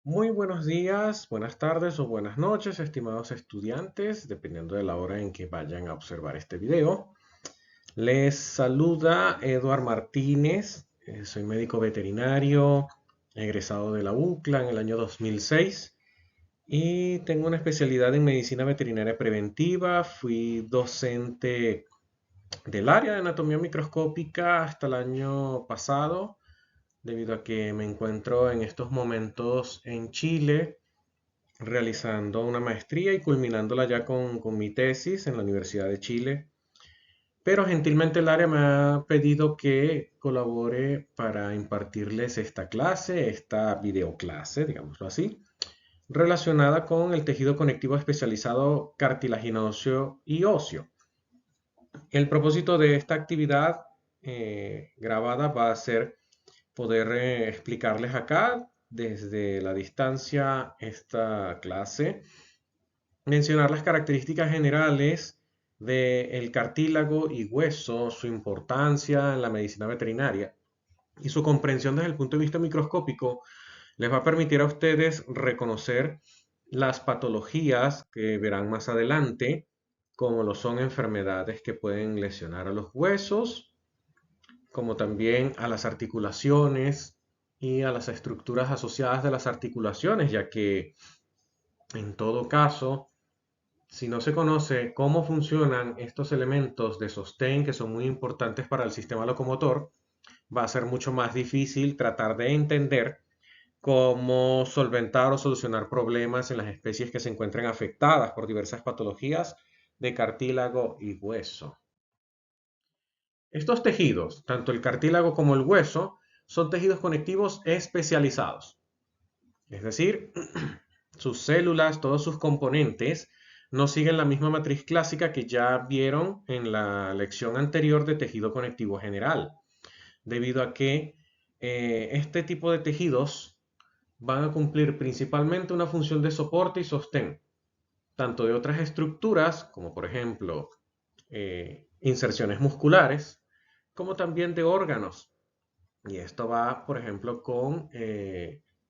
Muy buenos días, buenas tardes o buenas noches, estimados estudiantes, dependiendo de la hora en que vayan a observar este video. Les saluda Eduard Martínez, soy médico veterinario, egresado de la UCLA en el año 2006 y tengo una especialidad en medicina veterinaria preventiva. Fui docente del área de anatomía microscópica hasta el año pasado, debido a que me encuentro en estos momentos en Chile realizando una maestría y culminándola ya con mi tesis en la Universidad de Chile. Pero gentilmente el área me ha pedido que colabore para impartirles esta clase, esta videoclase, digámoslo así, relacionada con el tejido conectivo especializado cartilaginoso y óseo. El propósito de esta actividad grabada va a ser poder explicarles acá desde la distancia esta clase, mencionar las características generales del cartílago y hueso, su importancia en la medicina veterinaria y su comprensión desde el punto de vista microscópico les va a permitir a ustedes reconocer las patologías que verán más adelante, como lo son enfermedades que pueden lesionar a los huesos, como también a las articulaciones y a las estructuras asociadas de las articulaciones, ya que en todo caso, si no se conoce cómo funcionan estos elementos de sostén que son muy importantes para el sistema locomotor, va a ser mucho más difícil tratar de entender cómo solventar o solucionar problemas en las especies que se encuentren afectadas por diversas patologías de cartílago y hueso. Estos tejidos, tanto el cartílago como el hueso, son tejidos conectivos especializados. Es decir, sus células, todos sus componentes, no siguen la misma matriz clásica que ya vieron en la lección anterior de tejido conectivo general, debido a que este tipo de tejidos van a cumplir principalmente una función de soporte y sostén, tanto de otras estructuras, como por ejemplo inserciones musculares, como también de órganos. Y esto va, por ejemplo, con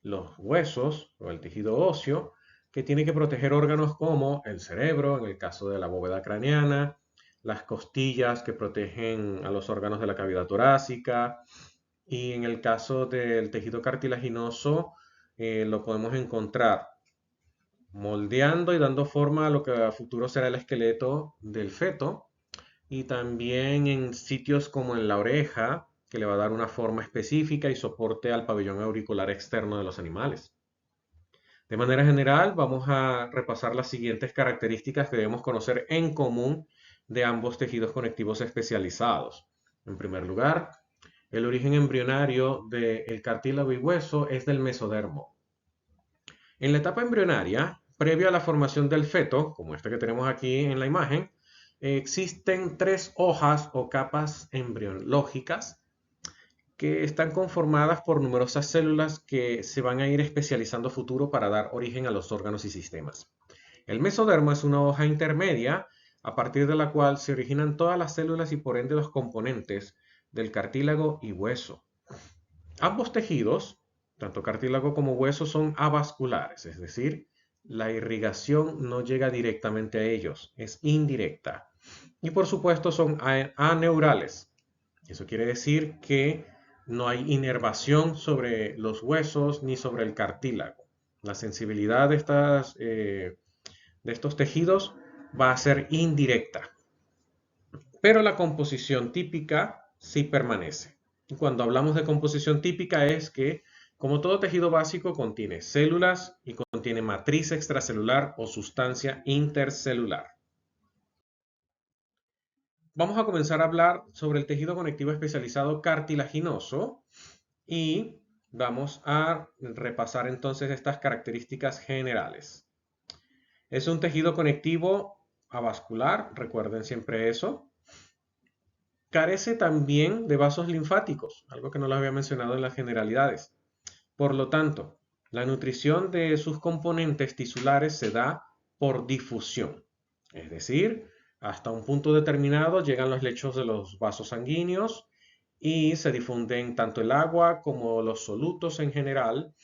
los huesos o el tejido óseo, que tiene que proteger órganos como el cerebro, en el caso de la bóveda craneana, las costillas que protegen a los órganos de la cavidad torácica, y en el caso del tejido cartilaginoso, lo podemos encontrar moldeando y dando forma a lo que a futuro será el esqueleto del feto, y también en sitios como en la oreja, que le va a dar una forma específica y soporte al pabellón auricular externo de los animales. De manera general, vamos a repasar las siguientes características que debemos conocer en común de ambos tejidos conectivos especializados. En primer lugar, el origen embrionario del cartílago y hueso es del mesodermo. En la etapa embrionaria, previo a la formación del feto, como esta que tenemos aquí en la imagen, existen tres hojas o capas embriológicas que están conformadas por numerosas células que se van a ir especializando a futuro para dar origen a los órganos y sistemas. El mesodermo es una hoja intermedia a partir de la cual se originan todas las células y por ende los componentes del cartílago y hueso. Ambos tejidos, tanto cartílago como hueso, son avasculares, es decir, la irrigación no llega directamente a ellos, es indirecta. Y por supuesto son aneurales. Eso quiere decir que no hay inervación sobre los huesos ni sobre el cartílago. La sensibilidad de estos tejidos va a ser indirecta, pero la composición típica sí permanece. Y cuando hablamos de composición típica es que, como todo tejido básico, contiene células y contiene matriz extracelular o sustancia intercelular. Vamos a comenzar a hablar sobre el tejido conectivo especializado cartilaginoso y vamos a repasar entonces estas características generales. Es un tejido conectivo avascular, recuerden siempre eso. Carece también de vasos linfáticos, algo que no lo había mencionado en las generalidades. Por lo tanto, la nutrición de sus componentes tisulares se da por difusión. Es decir, hasta un punto determinado llegan los lechos de los vasos sanguíneos y se difunden tanto el agua como los solutos en general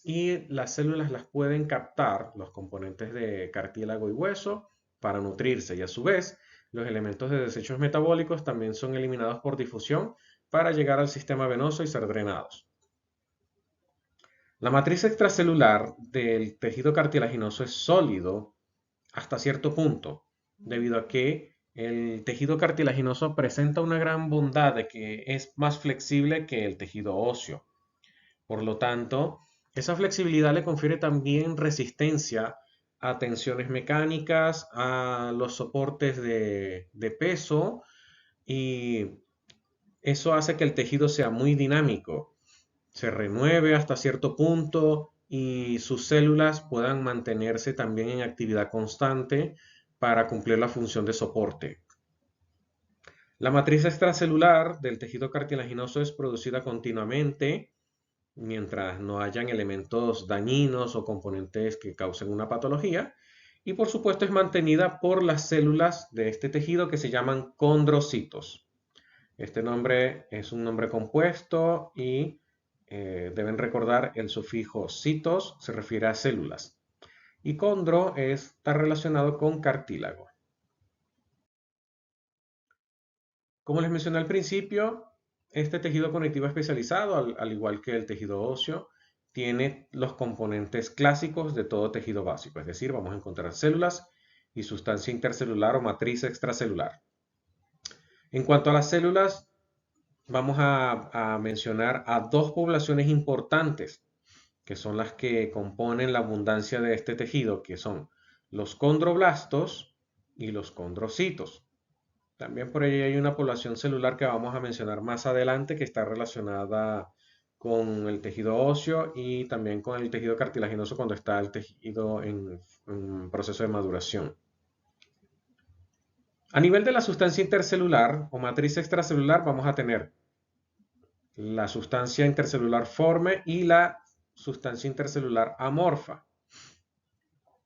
y las células las pueden captar, los componentes de cartílago y hueso, para nutrirse, y a su vez los elementos de desechos metabólicos también son eliminados por difusión para llegar al sistema venoso y ser drenados. La matriz extracelular del tejido cartilaginoso es sólido hasta cierto punto, debido a que el tejido cartilaginoso presenta una gran bondad de que es más flexible que el tejido óseo. Por lo tanto, esa flexibilidad le confiere también resistencia a tensiones mecánicas, a los soportes de peso, y eso hace que el tejido sea muy dinámico, se renueve hasta cierto punto y sus células puedan mantenerse también en actividad constante para cumplir la función de soporte. La matriz extracelular del tejido cartilaginoso es producida continuamente mientras no hayan elementos dañinos o componentes que causen una patología, y por supuesto es mantenida por las células de este tejido que se llaman condrocitos. Este nombre es un nombre compuesto y deben recordar el sufijo citos, se refiere a células, y condro está relacionado con cartílago. Como les mencioné al principio, este tejido conectivo especializado, al igual que el tejido óseo, tiene los componentes clásicos de todo tejido básico, es decir, vamos a encontrar células y sustancia intercelular o matriz extracelular. En cuanto a las células, vamos a mencionar a dos poblaciones importantes, que son las que componen la abundancia de este tejido, que son los condroblastos y los condrocitos. También por ahí hay una población celular que vamos a mencionar más adelante que está relacionada con el tejido óseo y también con el tejido cartilaginoso cuando está el tejido en proceso de maduración. A nivel de la sustancia intercelular o matriz extracelular vamos a tener la sustancia intercelular forme y la sustancia intercelular amorfa,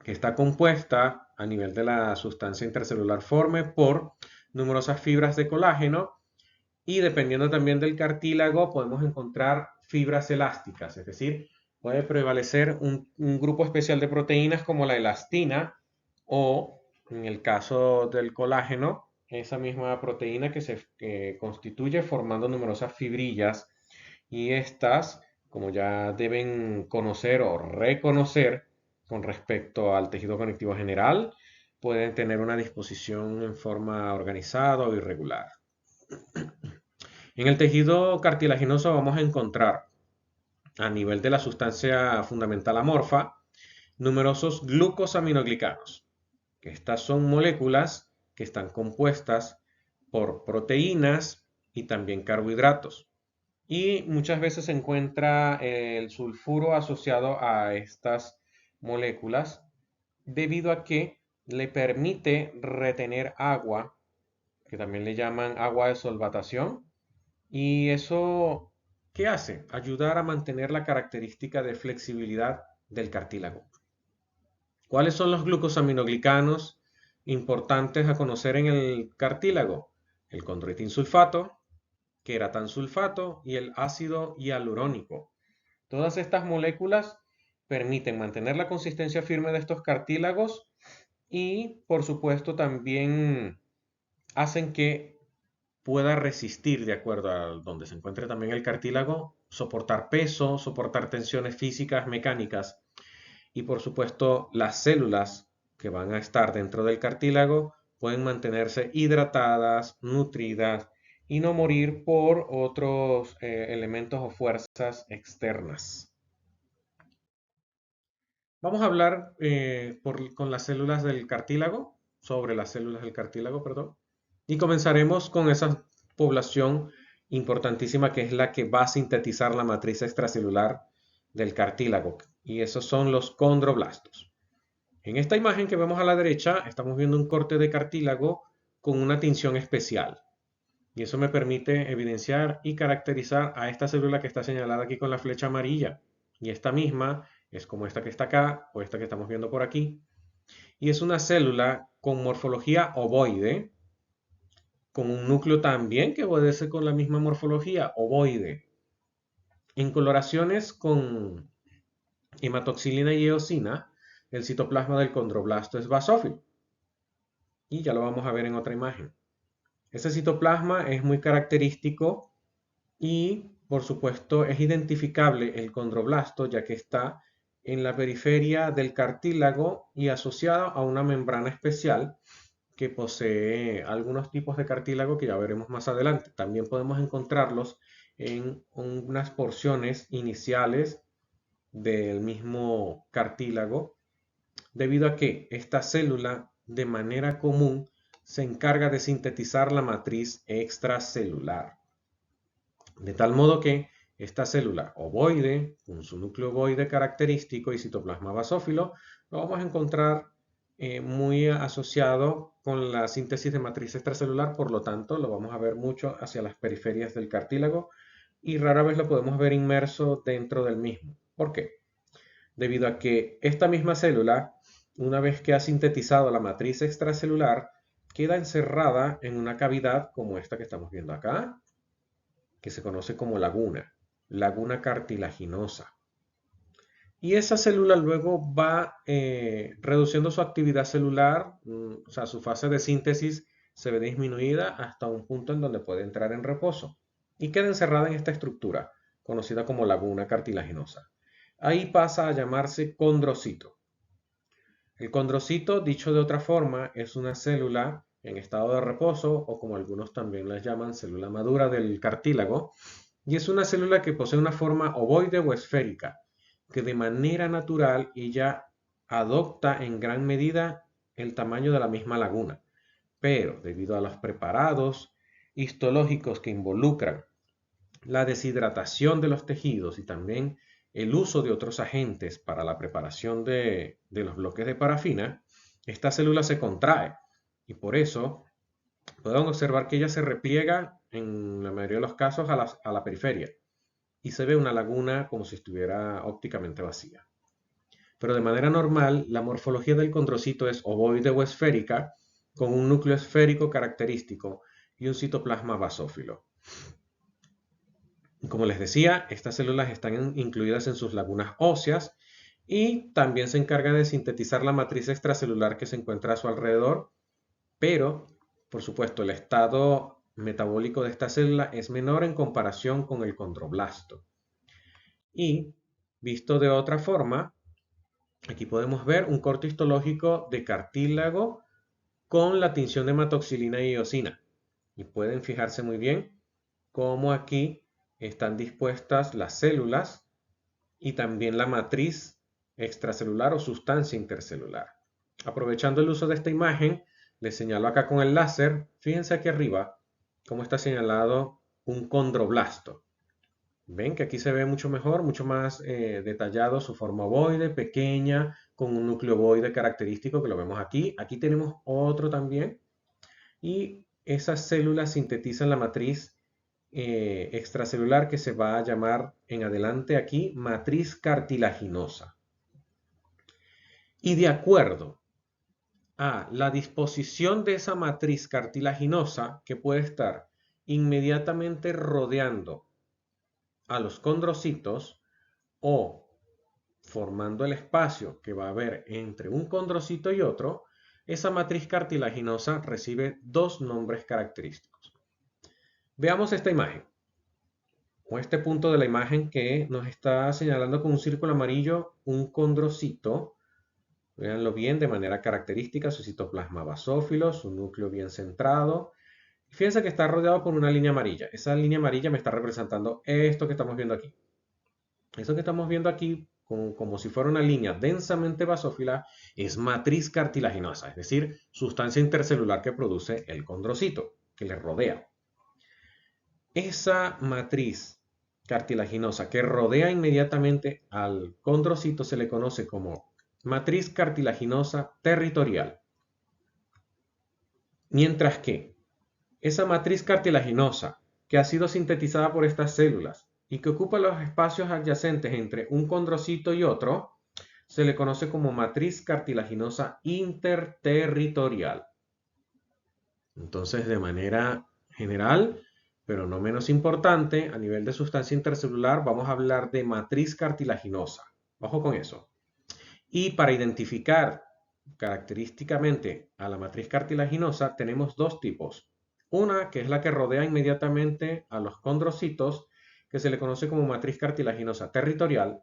que está compuesta a nivel de la sustancia intercelular forme por numerosas fibras de colágeno, y dependiendo también del cartílago podemos encontrar fibras elásticas, es decir, puede prevalecer un grupo especial de proteínas como la elastina, o en el caso del colágeno, esa misma proteína que se constituye formando numerosas fibrillas, y estas, como ya deben conocer o reconocer con respecto al tejido conectivo general, pueden tener una disposición en forma organizada o irregular. En el tejido cartilaginoso vamos a encontrar, a nivel de la sustancia fundamental amorfa, numerosos glucosaminoglicanos. Estas son moléculas que están compuestas por proteínas y también carbohidratos. Y muchas veces se encuentra el sulfuro asociado a estas moléculas debido a que le permite retener agua, que también le llaman agua de solvatación. ¿Y eso qué hace? Ayudar a mantener la característica de flexibilidad del cartílago. ¿Cuáles son los glucosaminoglicanos importantes a conocer en el cartílago? El condroitinsulfato, queratansulfato y el ácido hialurónico. Todas estas moléculas permiten mantener la consistencia firme de estos cartílagos y, por supuesto, también hacen que pueda resistir, de acuerdo a donde se encuentre también el cartílago, soportar peso, soportar tensiones físicas, mecánicas, y por supuesto las células que van a estar dentro del cartílago pueden mantenerse hidratadas, nutridas y no morir por otros elementos o fuerzas externas. Vamos a hablar con las células del cartílago, sobre las células del cartílago, perdón, y comenzaremos con esa población importantísima que es la que va a sintetizar la matriz extracelular del cartílago, y esos son los condroblastos. En esta imagen que vemos a la derecha estamos viendo un corte de cartílago con una tinción especial, y eso me permite evidenciar y caracterizar a esta célula que está señalada aquí con la flecha amarilla, y esta misma es como esta que está acá o esta que estamos viendo por aquí, y es una célula con morfología ovoide, con un núcleo también que obedece con la misma morfología ovoide, en coloraciones con hematoxilina y eosina, el citoplasma del condroblasto es basófilo. Y ya lo vamos a ver en otra imagen. Ese citoplasma es muy característico y, por supuesto, es identificable el condroblasto ya que está en la periferia del cartílago y asociado a una membrana especial que posee algunos tipos de cartílago que ya veremos más adelante. También podemos encontrarlos en unas porciones iniciales del mismo cartílago, debido a que esta célula de manera común se encarga de sintetizar la matriz extracelular. De tal modo que esta célula ovoide, con su núcleo ovoide característico y citoplasma basófilo, lo vamos a encontrar muy asociado con la síntesis de matriz extracelular, por lo tanto lo vamos a ver mucho hacia las periferias del cartílago y rara vez lo podemos ver inmerso dentro del mismo. ¿Por qué? Debido a que esta misma célula, una vez que ha sintetizado la matriz extracelular, queda encerrada en una cavidad como esta que estamos viendo acá, que se conoce como laguna cartilaginosa. Y esa célula luego va reduciendo su actividad celular, o sea, su fase de síntesis se ve disminuida hasta un punto en donde puede entrar en reposo y queda encerrada en esta estructura, conocida como laguna cartilaginosa. Ahí pasa a llamarse condrocito. El condrocito, dicho de otra forma, es una célula en estado de reposo o como algunos también las llaman célula madura del cartílago, y es una célula que posee una forma ovoide o esférica, que de manera natural ella adopta en gran medida el tamaño de la misma laguna, pero debido a los preparados histológicos que involucran la deshidratación de los tejidos y también el uso de otros agentes para la preparación de los bloques de parafina, esta célula se contrae y por eso podemos observar que ella se repliega en la mayoría de los casos a la periferia y se ve una laguna como si estuviera ópticamente vacía. Pero de manera normal, la morfología del condrocito es ovoide o esférica, con un núcleo esférico característico y un citoplasma basófilo. Como les decía, estas células están incluidas en sus lagunas óseas y también se encargan de sintetizar la matriz extracelular que se encuentra a su alrededor, pero, por supuesto, el estado metabólico de esta célula es menor en comparación con el condroblasto. Y, visto de otra forma, aquí podemos ver un corte histológico de cartílago con la tinción de hematoxilina y eosina. Y pueden fijarse muy bien cómo aquí están dispuestas las células y también la matriz extracelular o sustancia intercelular. Aprovechando el uso de esta imagen, les señalo acá con el láser, fíjense aquí arriba cómo está señalado un condroblasto. Ven que aquí se ve mucho mejor, mucho más detallado su forma ovoide, pequeña, con un núcleo ovoide característico que lo vemos aquí. Aquí tenemos otro también. Y esas células sintetizan la matriz extracelular que se va a llamar en adelante aquí matriz cartilaginosa. Y de acuerdo a la disposición de esa matriz cartilaginosa que puede estar inmediatamente rodeando a los condrocitos o formando el espacio que va a haber entre un condrocito y otro, esa matriz cartilaginosa recibe dos nombres característicos. Veamos esta imagen, o este punto de la imagen que nos está señalando con un círculo amarillo un condrocito. Véanlo bien de manera característica, su citoplasma basófilo, su núcleo bien centrado. Fíjense que está rodeado por una línea amarilla. Esa línea amarilla me está representando esto que estamos viendo aquí. Eso que estamos viendo aquí, como si fuera una línea densamente basófila, es matriz cartilaginosa, es decir, sustancia intercelular que produce el condrocito, que le rodea. Esa matriz cartilaginosa que rodea inmediatamente al condrocito se le conoce como matriz cartilaginosa territorial. Mientras que esa matriz cartilaginosa que ha sido sintetizada por estas células y que ocupa los espacios adyacentes entre un condrocito y otro, se le conoce como matriz cartilaginosa interterritorial. Entonces, de manera general, pero no menos importante, a nivel de sustancia intercelular, vamos a hablar de matriz cartilaginosa, Ojo con eso. Y para identificar característicamente a la matriz cartilaginosa tenemos dos tipos. Una que es la que rodea inmediatamente a los condrocitos, que se le conoce como matriz cartilaginosa territorial,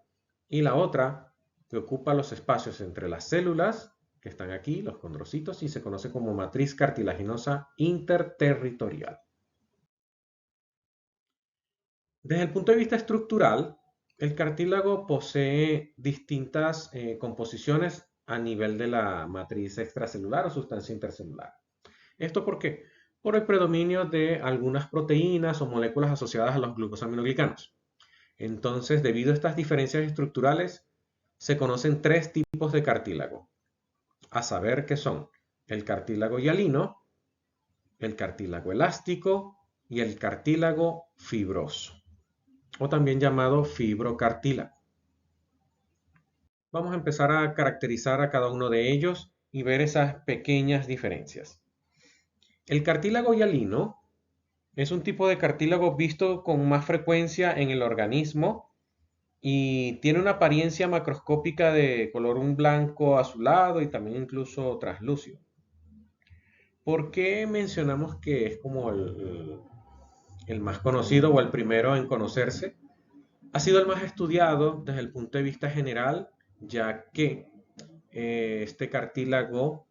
y la otra que ocupa los espacios entre las células, que están aquí, los condrocitos, y se conoce como matriz cartilaginosa interterritorial. Desde el punto de vista estructural, el cartílago posee distintas composiciones a nivel de la matriz extracelular o sustancia intercelular. ¿Esto por qué? Por el predominio de algunas proteínas o moléculas asociadas a los glucosaminoglicanos. Entonces, debido a estas diferencias estructurales, se conocen tres tipos de cartílago, a saber que son el cartílago hialino, el cartílago elástico y el cartílago fibroso, o también llamado fibrocartílago. Vamos a empezar a caracterizar a cada uno de ellos y ver esas pequeñas diferencias. El cartílago hialino es un tipo de cartílago visto con más frecuencia en el organismo y tiene una apariencia macroscópica de color un blanco azulado y también incluso traslúcido. ¿Por qué mencionamos que es como el más conocido o el primero en conocerse? Ha sido el más estudiado desde el punto de vista general, ya que este cartílago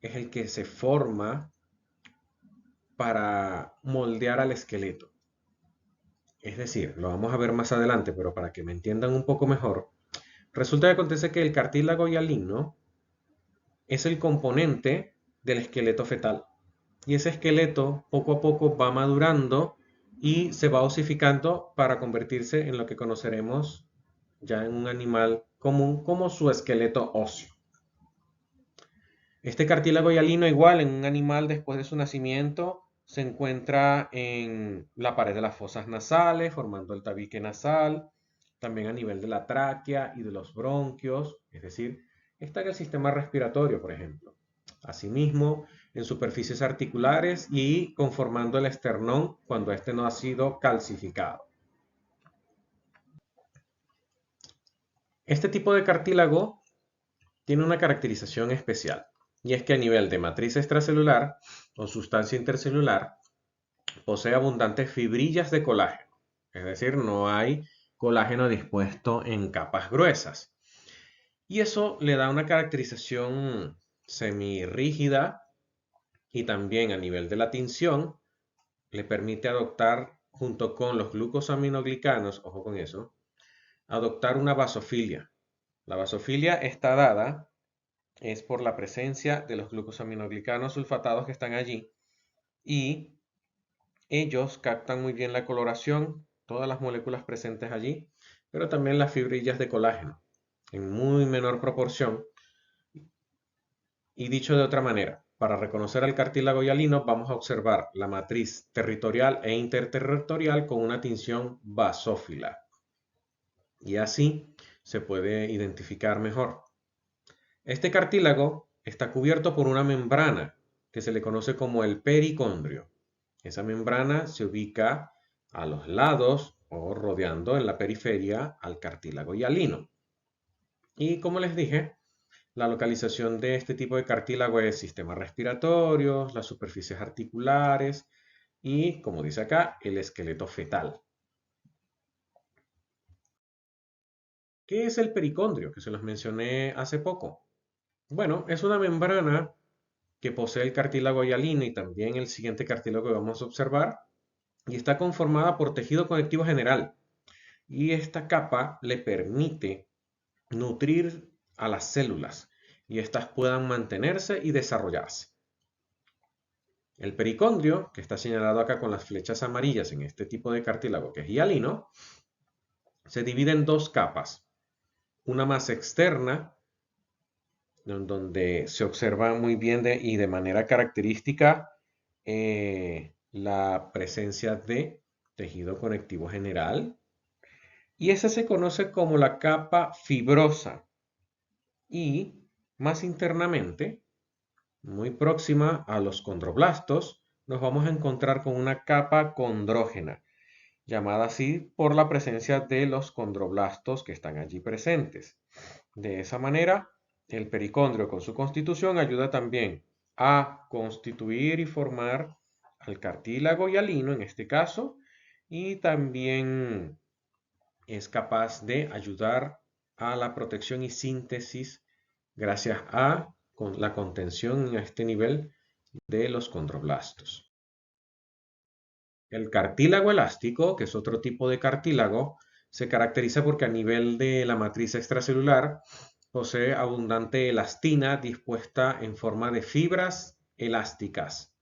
es el que se forma para moldear al esqueleto. Es decir, lo vamos a ver más adelante, pero para que me entiendan un poco mejor, resulta que acontece que el cartílago hialino es el componente del esqueleto fetal. Y ese esqueleto poco a poco va madurando y se va osificando para convertirse en lo que conoceremos ya en un animal común como su esqueleto óseo. Este cartílago hialino igual en un animal después de su nacimiento se encuentra en la pared de las fosas nasales, formando el tabique nasal, también a nivel de la tráquea y de los bronquios, es decir, está en el sistema respiratorio, por ejemplo. Asimismo, en superficies articulares y conformando el esternón cuando éste no ha sido calcificado. Este tipo de cartílago tiene una caracterización especial, y es que a nivel de matriz extracelular o sustancia intercelular posee abundantes fibrillas de colágeno, es decir, no hay colágeno dispuesto en capas gruesas. Y eso le da una caracterización semirrígida y también a nivel de la tinción le permite adoptar, junto con los glucosaminoglicanos, ojo con eso, adoptar una basofilia. La basofilia está dada es por la presencia de los glucosaminoglicanos sulfatados que están allí y ellos captan muy bien la coloración, todas las moléculas presentes allí, pero también las fibrillas de colágeno en muy menor proporción. Y dicho de otra manera, para reconocer el cartílago hialino vamos a observar la matriz territorial e interterritorial con una tinción basófila. Y así se puede identificar mejor. Este cartílago está cubierto por una membrana que se le conoce como el pericondrio. Esa membrana se ubica a los lados o rodeando en la periferia al cartílago hialino. Y como les dije, la localización de este tipo de cartílago es sistemas respiratorios, las superficies articulares y, como dice acá, el esqueleto fetal. ¿Qué es el pericondrio? Que se los mencioné hace poco. Bueno, es una membrana que posee el cartílago hialino y también el siguiente cartílago que vamos a observar, y está conformada por tejido conectivo general. Y esta capa le permite nutrir a las células y éstas puedan mantenerse y desarrollarse. El pericondrio, que está señalado acá con las flechas amarillas en este tipo de cartílago que es hialino, se divide en dos capas. Una más externa, donde se observa muy bien y de manera característica la presencia de tejido conectivo general. Y esa se conoce como la capa fibrosa. Y más internamente, muy próxima a los condroblastos, nos vamos a encontrar con una capa condrógena, llamada así por la presencia de los condroblastos que están allí presentes. De esa manera, el pericondrio con su constitución ayuda también a constituir y formar al cartílago hialino en este caso, y también es capaz de ayudar a la protección y síntesis gracias a la contención a este nivel de los condroblastos. El cartílago elástico, que es otro tipo de cartílago, se caracteriza porque a nivel de la matriz extracelular posee abundante elastina dispuesta en forma de fibras elásticas.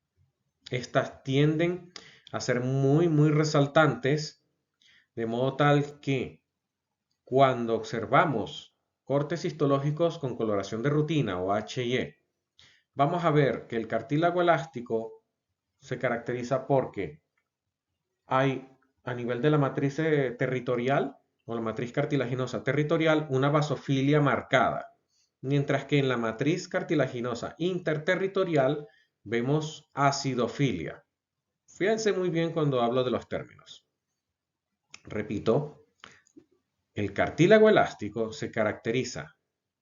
Estas tienden a ser muy resaltantes, de modo tal que cuando observamos cortes histológicos con coloración de rutina o HIE, vamos a ver que el cartílago elástico se caracteriza porque hay a nivel de la matriz territorial o la matriz cartilaginosa territorial una basofilia marcada, mientras que en la matriz cartilaginosa interterritorial vemos acidofilia. Fíjense muy bien cuando hablo de los términos. Repito, el cartílago elástico se caracteriza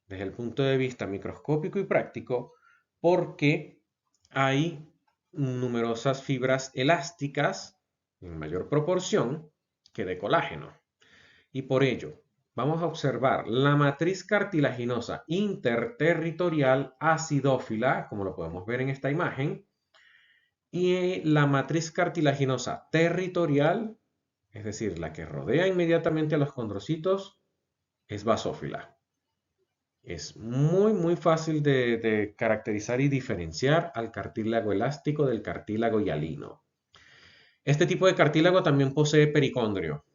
desde el punto de vista microscópico y práctico porque hay numerosas fibras elásticas en mayor proporción que de colágeno. Y por ello, vamos a observar la matriz cartilaginosa interterritorial acidófila, como lo podemos ver en esta imagen, y la matriz cartilaginosa territorial, es decir, la que rodea inmediatamente a los condrocitos, es basófila. Es muy fácil de caracterizar y diferenciar al cartílago elástico del cartílago hialino. Este tipo de cartílago también posee pericondrio,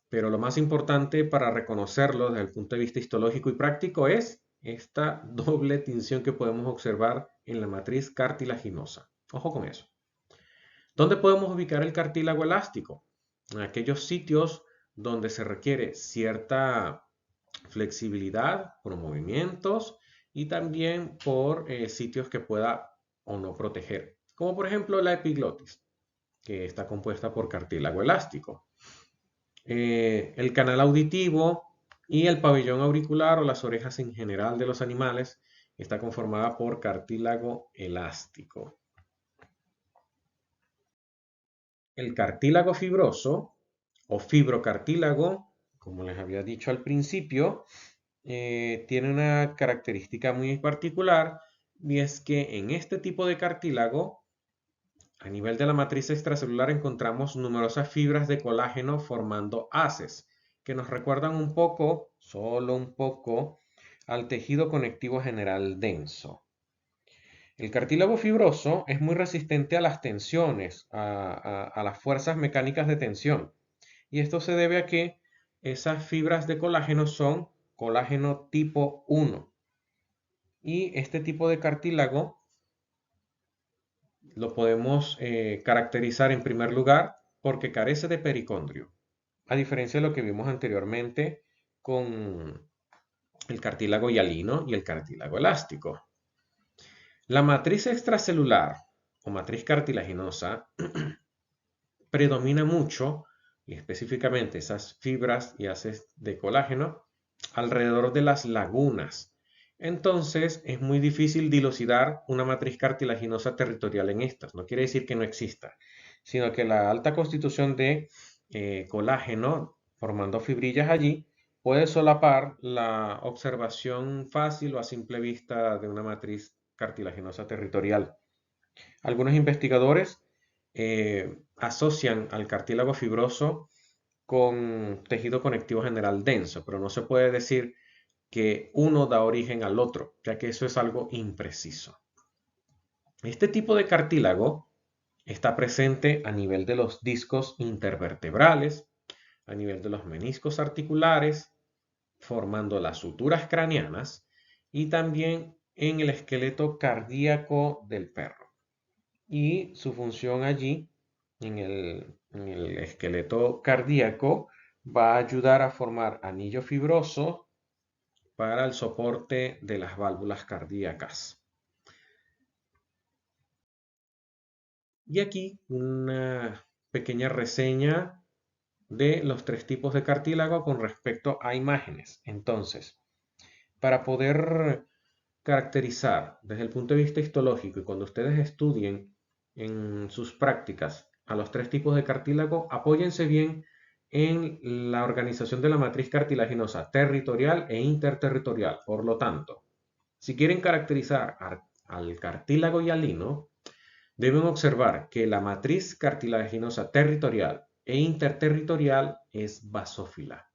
pero lo más importante para reconocerlo desde el punto de vista histológico y práctico es esta doble tinción que podemos observar en la matriz cartilaginosa. Ojo con eso. ¿Dónde podemos ubicar el cartílago elástico? En aquellos sitios donde se requiere cierta flexibilidad por movimientos y también por sitios que pueda o no proteger, como por ejemplo la epiglotis, que está compuesta por cartílago elástico. El canal auditivo y el pabellón auricular o las orejas en general de los animales está conformada por cartílago elástico. El cartílago fibroso o fibrocartílago, como les había dicho al principio, tiene una característica muy particular y es que en este tipo de cartílago, a nivel de la matriz extracelular encontramos numerosas fibras de colágeno formando haces que nos recuerdan un poco, solo un poco, al tejido conectivo general denso. El cartílago fibroso es muy resistente a las tensiones, a las fuerzas mecánicas de tensión. Y esto se debe a que esas fibras de colágeno son colágeno tipo 1. Y este tipo de cartílago lo podemos caracterizar en primer lugar porque carece de pericondrio, a diferencia de lo que vimos anteriormente con el cartílago hialino y el cartílago elástico. La matriz extracelular o matriz cartilaginosa predomina mucho, y específicamente esas fibras y haces de colágeno, alrededor de las lagunas. Entonces es muy difícil dilucidar una matriz cartilaginosa territorial en estas. No quiere decir que no exista, sino que la alta constitución de colágeno, formando fibrillas allí, puede solapar la observación fácil o a simple vista de una matriz cartilaginosa territorial. Algunos investigadores asocian al cartílago fibroso con tejido conectivo general denso, pero no se puede decir que uno da origen al otro, ya que eso es algo impreciso. Este tipo de cartílago está presente a nivel de los discos intervertebrales, a nivel de los meniscos articulares, formando las suturas craneanas y también en el esqueleto cardíaco del perro. Y su función allí, en el esqueleto cardíaco, va a ayudar a formar anillo fibroso para el soporte de las válvulas cardíacas. Y aquí una pequeña reseña de los tres tipos de cartílago con respecto a imágenes. Entonces, Para poder caracterizar desde el punto de vista histológico y cuando ustedes estudien en sus prácticas a los tres tipos de cartílago, apóyense bien en la organización de la matriz cartilaginosa territorial e interterritorial. Por lo tanto, si quieren caracterizar al cartílago hialino, deben observar que la matriz cartilaginosa territorial e interterritorial es basófila.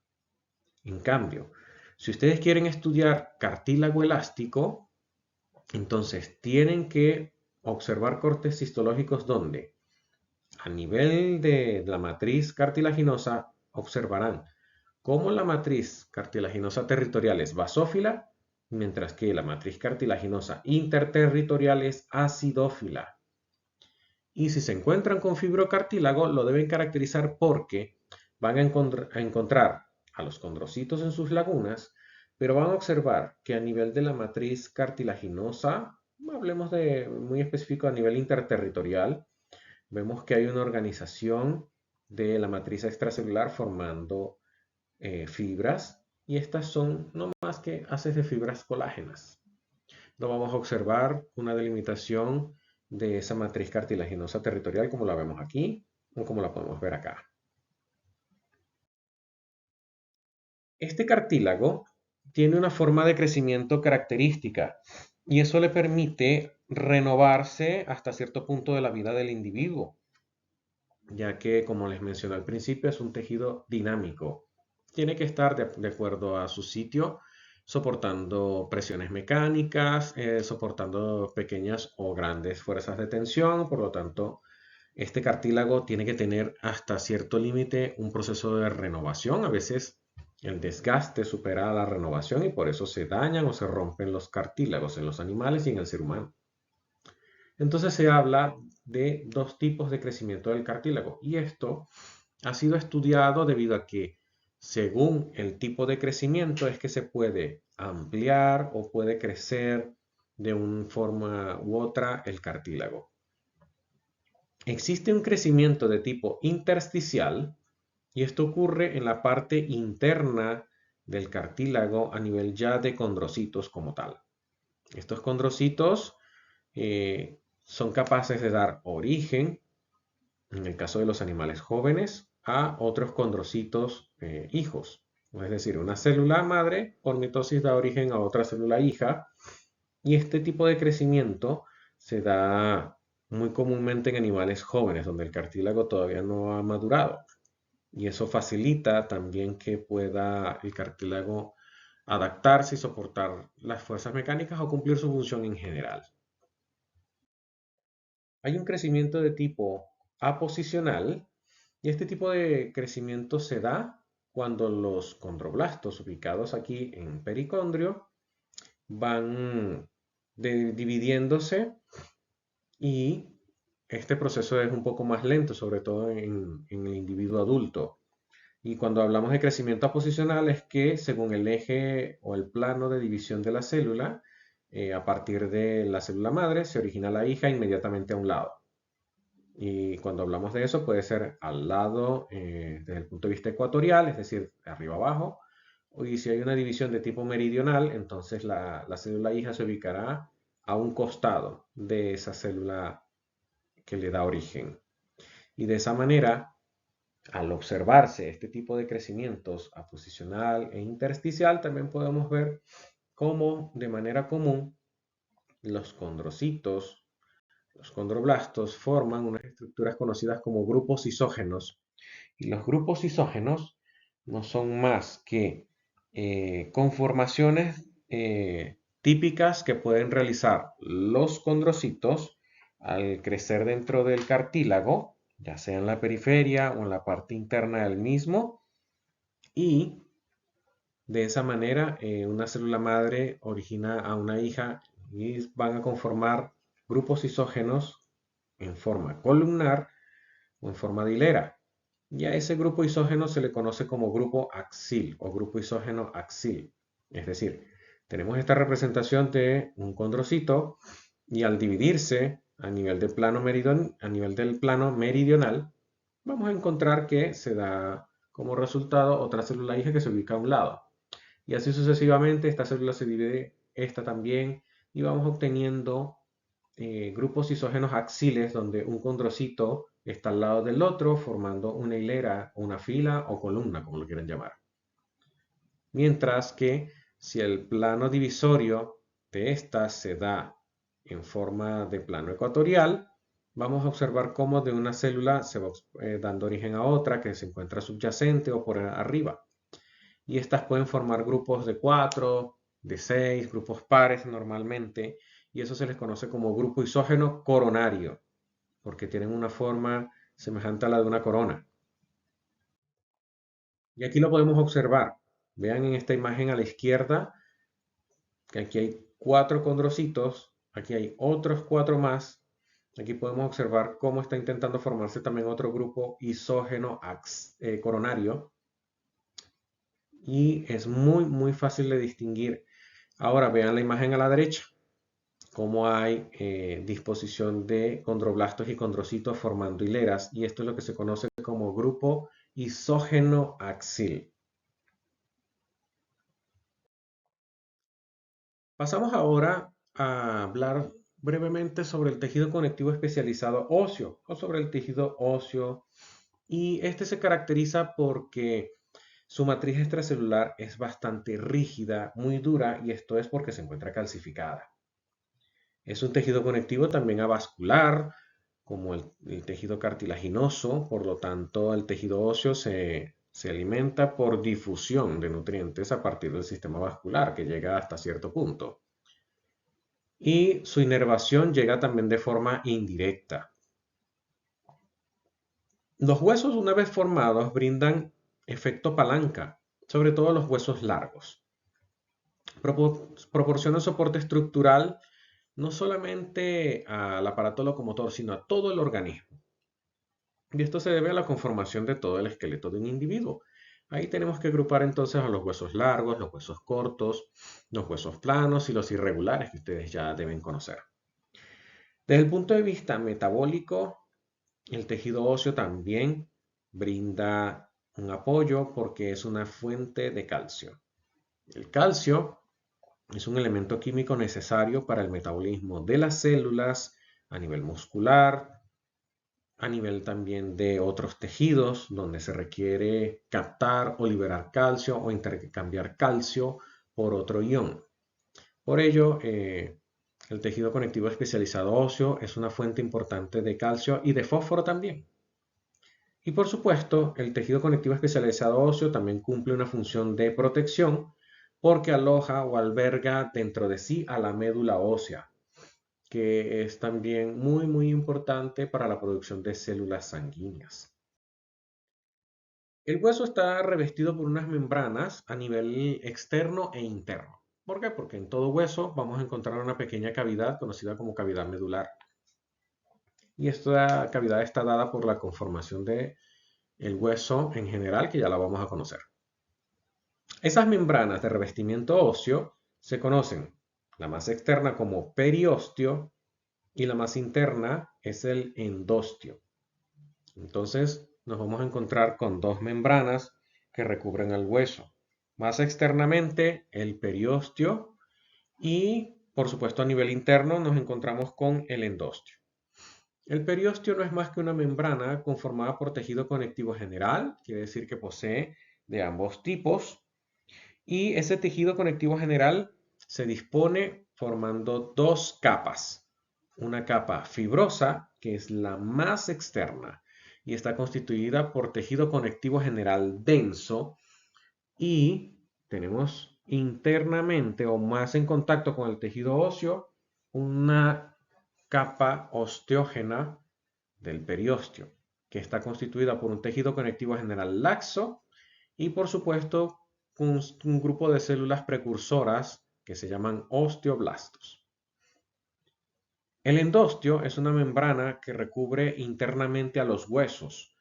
En cambio, si ustedes quieren estudiar cartílago elástico, entonces tienen que observar cortes histológicos donde a nivel de la matriz cartilaginosa observarán cómo la matriz cartilaginosa territorial es basófila, mientras que la matriz cartilaginosa interterritorial es acidófila. Y si se encuentran con fibrocartílago, lo deben caracterizar porque van a encontrar a los condrocitos en sus lagunas, pero van a observar que a nivel de la matriz cartilaginosa, hablemos de muy específico a nivel interterritorial, vemos que hay una organización de la matriz extracelular formando fibras, y estas son no más que haces de fibras colágenas. No vamos a observar una delimitación de esa matriz cartilaginosa territorial como la vemos aquí o como la podemos ver acá. Este cartílago tiene una forma de crecimiento característica y eso le permite renovarse hasta cierto punto de la vida del individuo, ya que, como les mencioné al principio, es un tejido dinámico. Tiene que estar de acuerdo a su sitio, soportando presiones mecánicas, soportando pequeñas o grandes fuerzas de tensión. Por lo tanto, este cartílago tiene que tener hasta cierto límite un proceso de renovación. A veces el desgaste supera la renovación y por eso se dañan o se rompen los cartílagos en los animales y en el ser humano. Entonces se habla de dos tipos de crecimiento del cartílago y esto ha sido estudiado debido a que según el tipo de crecimiento es que se puede ampliar o puede crecer de una forma u otra el cartílago. Existe un crecimiento de tipo intersticial y esto ocurre en la parte interna del cartílago a nivel ya de condrocitos como tal. Estos condrocitos son capaces de dar origen, en el caso de los animales jóvenes, a otros condrocitos hijos. Es decir, una célula madre por mitosis da origen a otra célula hija y este tipo de crecimiento se da muy comúnmente en animales jóvenes donde el cartílago todavía no ha madurado y eso facilita también que pueda el cartílago adaptarse y soportar las fuerzas mecánicas o cumplir su función en general. Hay un crecimiento de tipo aposicional y este tipo de crecimiento se da cuando los condroblastos ubicados aquí en pericondrio van dividiéndose y este proceso es un poco más lento, sobre todo en el individuo adulto. Y cuando hablamos de crecimiento aposicional es que según el eje o el plano de división de la célula, a partir de la célula madre se origina la hija inmediatamente a un lado. Y cuando hablamos de eso puede ser al lado desde el punto de vista ecuatorial, es decir, de arriba abajo. Y si hay una división de tipo meridional, entonces la célula hija se ubicará a un costado de esa célula que le da origen. Y de esa manera, al observarse este tipo de crecimientos aposicional e intersticial, también podemos ver cómo de manera común los condrocitos, los condroblastos forman unas estructuras conocidas como grupos isógenos. Y los grupos isógenos no son más que conformaciones típicas que pueden realizar los condrocitos al crecer dentro del cartílago, ya sea en la periferia o en la parte interna del mismo, y de esa manera una célula madre origina a una hija y van a conformar grupos isógenos en forma columnar o en forma de hilera. Y a ese grupo isógeno se le conoce como grupo axil o grupo isógeno axil. Es decir, tenemos esta representación de un condrocito y al dividirse a nivel del plano meridional, vamos a encontrar que se da como resultado otra célula hija que se ubica a un lado. Y así sucesivamente, esta célula se divide, esta también, y vamos obteniendo grupos isógenos axiles donde un condrocito está al lado del otro formando una hilera, una fila o columna, como lo quieran llamar. Mientras que si el plano divisorio de esta se da en forma de plano ecuatorial, vamos a observar cómo de una célula se va dando origen a otra que se encuentra subyacente o por arriba. Y estas pueden formar grupos de 4, de 6, grupos pares normalmente, y eso se les conoce como grupo isógeno coronario, porque tienen una forma semejante a la de una corona. Y aquí lo podemos observar. Vean en esta imagen a la izquierda que aquí hay 4 condrocitos, aquí hay otros 4 más. Aquí podemos observar cómo está intentando formarse también otro grupo isógeno coronario. Y es muy fácil de distinguir. Ahora vean la imagen a la derecha, cómo hay disposición de condroblastos y condrocitos formando hileras. Y esto es lo que se conoce como grupo isógeno axil. Pasamos ahora a hablar brevemente sobre el tejido conectivo especializado óseo o sobre el tejido óseo. Y este se caracteriza porque su matriz extracelular es bastante rígida, muy dura, y esto es porque se encuentra calcificada. Es un tejido conectivo también avascular, como el tejido cartilaginoso, por lo tanto el tejido óseo se alimenta por difusión de nutrientes a partir del sistema vascular, que llega hasta cierto punto. Y su inervación llega también de forma indirecta. Los huesos, una vez formados, brindan efecto palanca, sobre todo los huesos largos. Proporcionan soporte estructural no solamente al aparato locomotor, sino a todo el organismo. Y esto se debe a la conformación de todo el esqueleto de un individuo. Ahí tenemos que agrupar entonces a los huesos largos, los huesos cortos, los huesos planos y los irregulares que ustedes ya deben conocer. Desde el punto de vista metabólico, el tejido óseo también brinda un apoyo porque es una fuente de calcio. El calcio es un elemento químico necesario para el metabolismo de las células a nivel muscular, a nivel también de otros tejidos donde se requiere captar o liberar calcio o intercambiar calcio por otro ion. Por ello, el tejido conectivo especializado óseo es una fuente importante de calcio y de fósforo también. Y por supuesto, el tejido conectivo especializado óseo también cumple una función de protección porque aloja o alberga dentro de sí a la médula ósea, que es también muy importante para la producción de células sanguíneas. El hueso está revestido por unas membranas a nivel externo e interno. ¿Por qué? Porque en todo hueso vamos a encontrar una pequeña cavidad conocida como cavidad medular. Y esta cavidad está dada por la conformación del hueso en general, que ya la vamos a conocer. Esas membranas de revestimiento óseo se conocen la más externa como periósteo y la más interna es el endostio. Entonces nos vamos a encontrar con dos membranas que recubren el hueso. Más externamente el periósteo y por supuesto a nivel interno nos encontramos con el endostio. El periósteo no es más que una membrana conformada por tejido conectivo general, quiere decir que posee de ambos tipos, y ese tejido conectivo general se dispone formando dos capas. Una capa fibrosa, que es la más externa, y está constituida por tejido conectivo general denso, y tenemos internamente o más en contacto con el tejido óseo una capa osteógena del periósteo, que está constituida por un tejido conectivo general laxo y por supuesto un grupo de células precursoras que se llaman osteoblastos. El endostio es una membrana que recubre internamente a los huesos,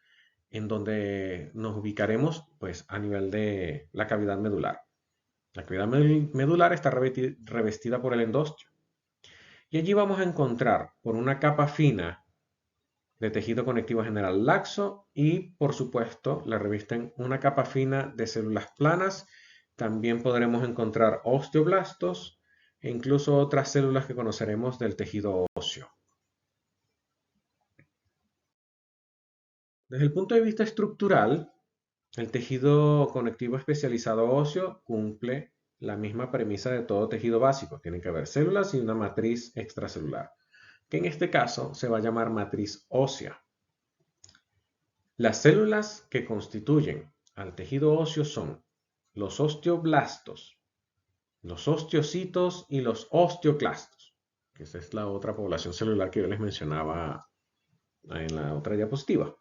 en donde nos ubicaremos pues, a nivel de la cavidad medular. La cavidad medular está revestida por el endostio. Y allí vamos a encontrar por una capa fina de tejido conectivo general laxo y, por supuesto, la revisten una capa fina de células planas También podremos encontrar osteoblastos e incluso otras células que conoceremos del tejido óseo. Desde el punto de vista estructural, el tejido conectivo especializado óseo cumple la misma premisa de todo tejido básico. Tiene que haber células y una matriz extracelular, que en este caso se va a llamar matriz ósea. Las células que constituyen al tejido óseo son los osteoblastos, los osteocitos y los osteoclastos, que esa es la otra población celular que yo les mencionaba en la otra diapositiva.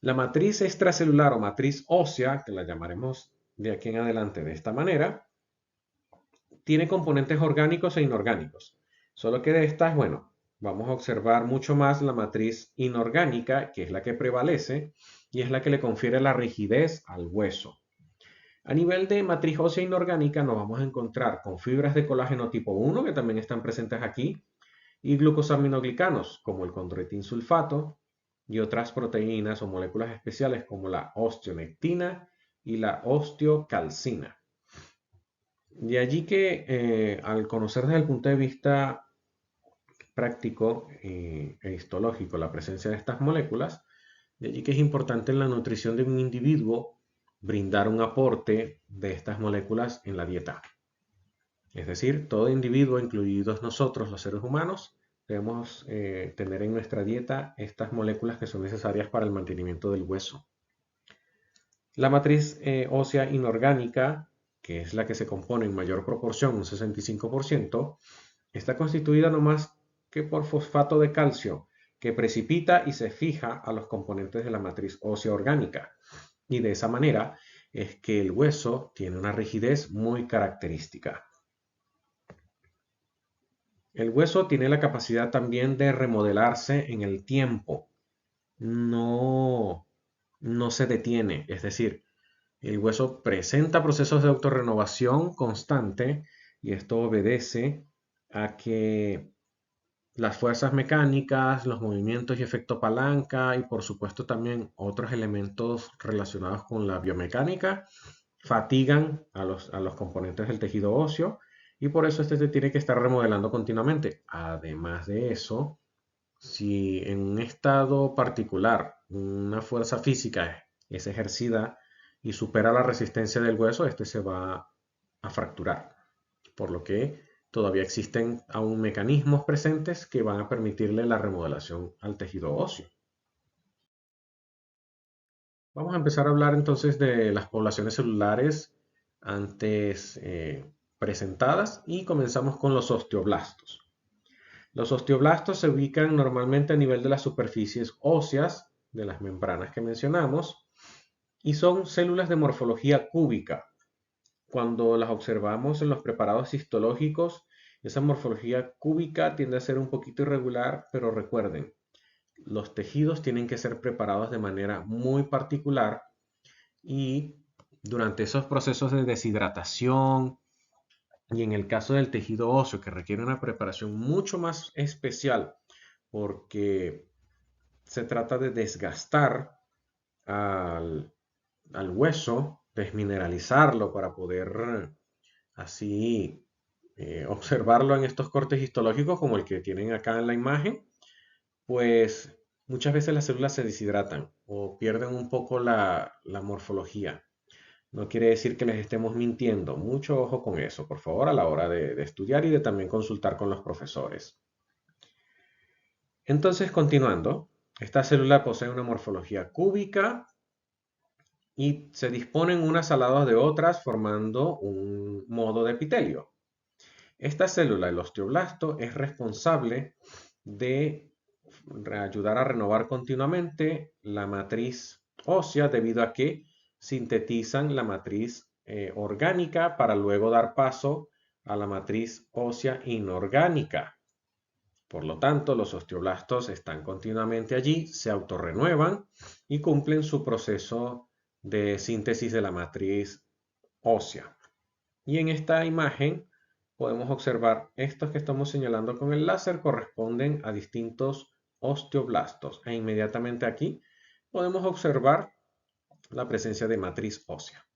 La matriz extracelular o matriz ósea, que la llamaremos de aquí en adelante de esta manera, tiene componentes orgánicos e inorgánicos. Solo que de estas, bueno, vamos a observar mucho más la matriz inorgánica, que es la que prevalece y es la que le confiere la rigidez al hueso. A nivel de matriz ósea inorgánica nos vamos a encontrar con fibras de colágeno tipo 1, que también están presentes aquí, y glucosaminoglicanos, como el condroitin sulfato, y otras proteínas o moléculas especiales como la osteonectina y la osteocalcina. De allí que al conocer desde el punto de vista práctico e histológico la presencia de estas moléculas, de allí que es importante en la nutrición de un individuo brindar un aporte de estas moléculas en la dieta. Es decir, todo individuo, incluidos nosotros los seres humanos, debemos tener en nuestra dieta estas moléculas que son necesarias para el mantenimiento del hueso. La matriz ósea inorgánica, que es la que se compone en mayor proporción, un 65%, está constituida no más que por fosfato de calcio, que precipita y se fija a los componentes de la matriz ósea orgánica. Y de esa manera es que el hueso tiene una rigidez muy característica. El hueso tiene la capacidad también de remodelarse en el tiempo. No se detiene, es decir, el hueso presenta procesos de autorrenovación constante y esto obedece a que las fuerzas mecánicas, los movimientos y efecto palanca y por supuesto también otros elementos relacionados con la biomecánica fatigan a los componentes del tejido óseo y por eso este se tiene que estar remodelando continuamente. Además de eso, si en un estado particular una fuerza física es ejercida y supera la resistencia del hueso, este se va a fracturar. Por lo que todavía existen aún mecanismos presentes que van a permitirle la remodelación al tejido óseo. Vamos a empezar a hablar entonces de las poblaciones celulares antes presentadas y comenzamos con los osteoblastos. Los osteoblastos se ubican normalmente a nivel de las superficies óseas de las membranas que mencionamos y son células de morfología cúbica. Cuando las observamos en los preparados histológicos, esa morfología cúbica tiende a ser un poquito irregular, pero recuerden, los tejidos tienen que ser preparados de manera muy particular y durante esos procesos de deshidratación y en el caso del tejido óseo que requiere una preparación mucho más especial porque se trata de desgastar al hueso, desmineralizarlo para poder así observarlo en estos cortes histológicos como el que tienen acá en la imagen, pues muchas veces las células se deshidratan o pierden un poco la morfología. No quiere decir que les estemos mintiendo. Mucho ojo con eso, por favor, a la hora de estudiar y de también consultar con los profesores. Entonces, continuando, esta célula posee una morfología cúbica y se disponen unas al lado de otras formando un modo de epitelio. Esta célula, el osteoblasto, es responsable de ayudar a renovar continuamente la matriz ósea debido a que sintetizan la matriz orgánica para luego dar paso a la matriz ósea inorgánica. Por lo tanto, los osteoblastos están continuamente allí, se autorrenuevan y cumplen su proceso de síntesis de la matriz ósea. Y en esta imagen podemos observar estos que estamos señalando con el láser corresponden a distintos osteoblastos. E inmediatamente aquí podemos observar la presencia de matriz ósea.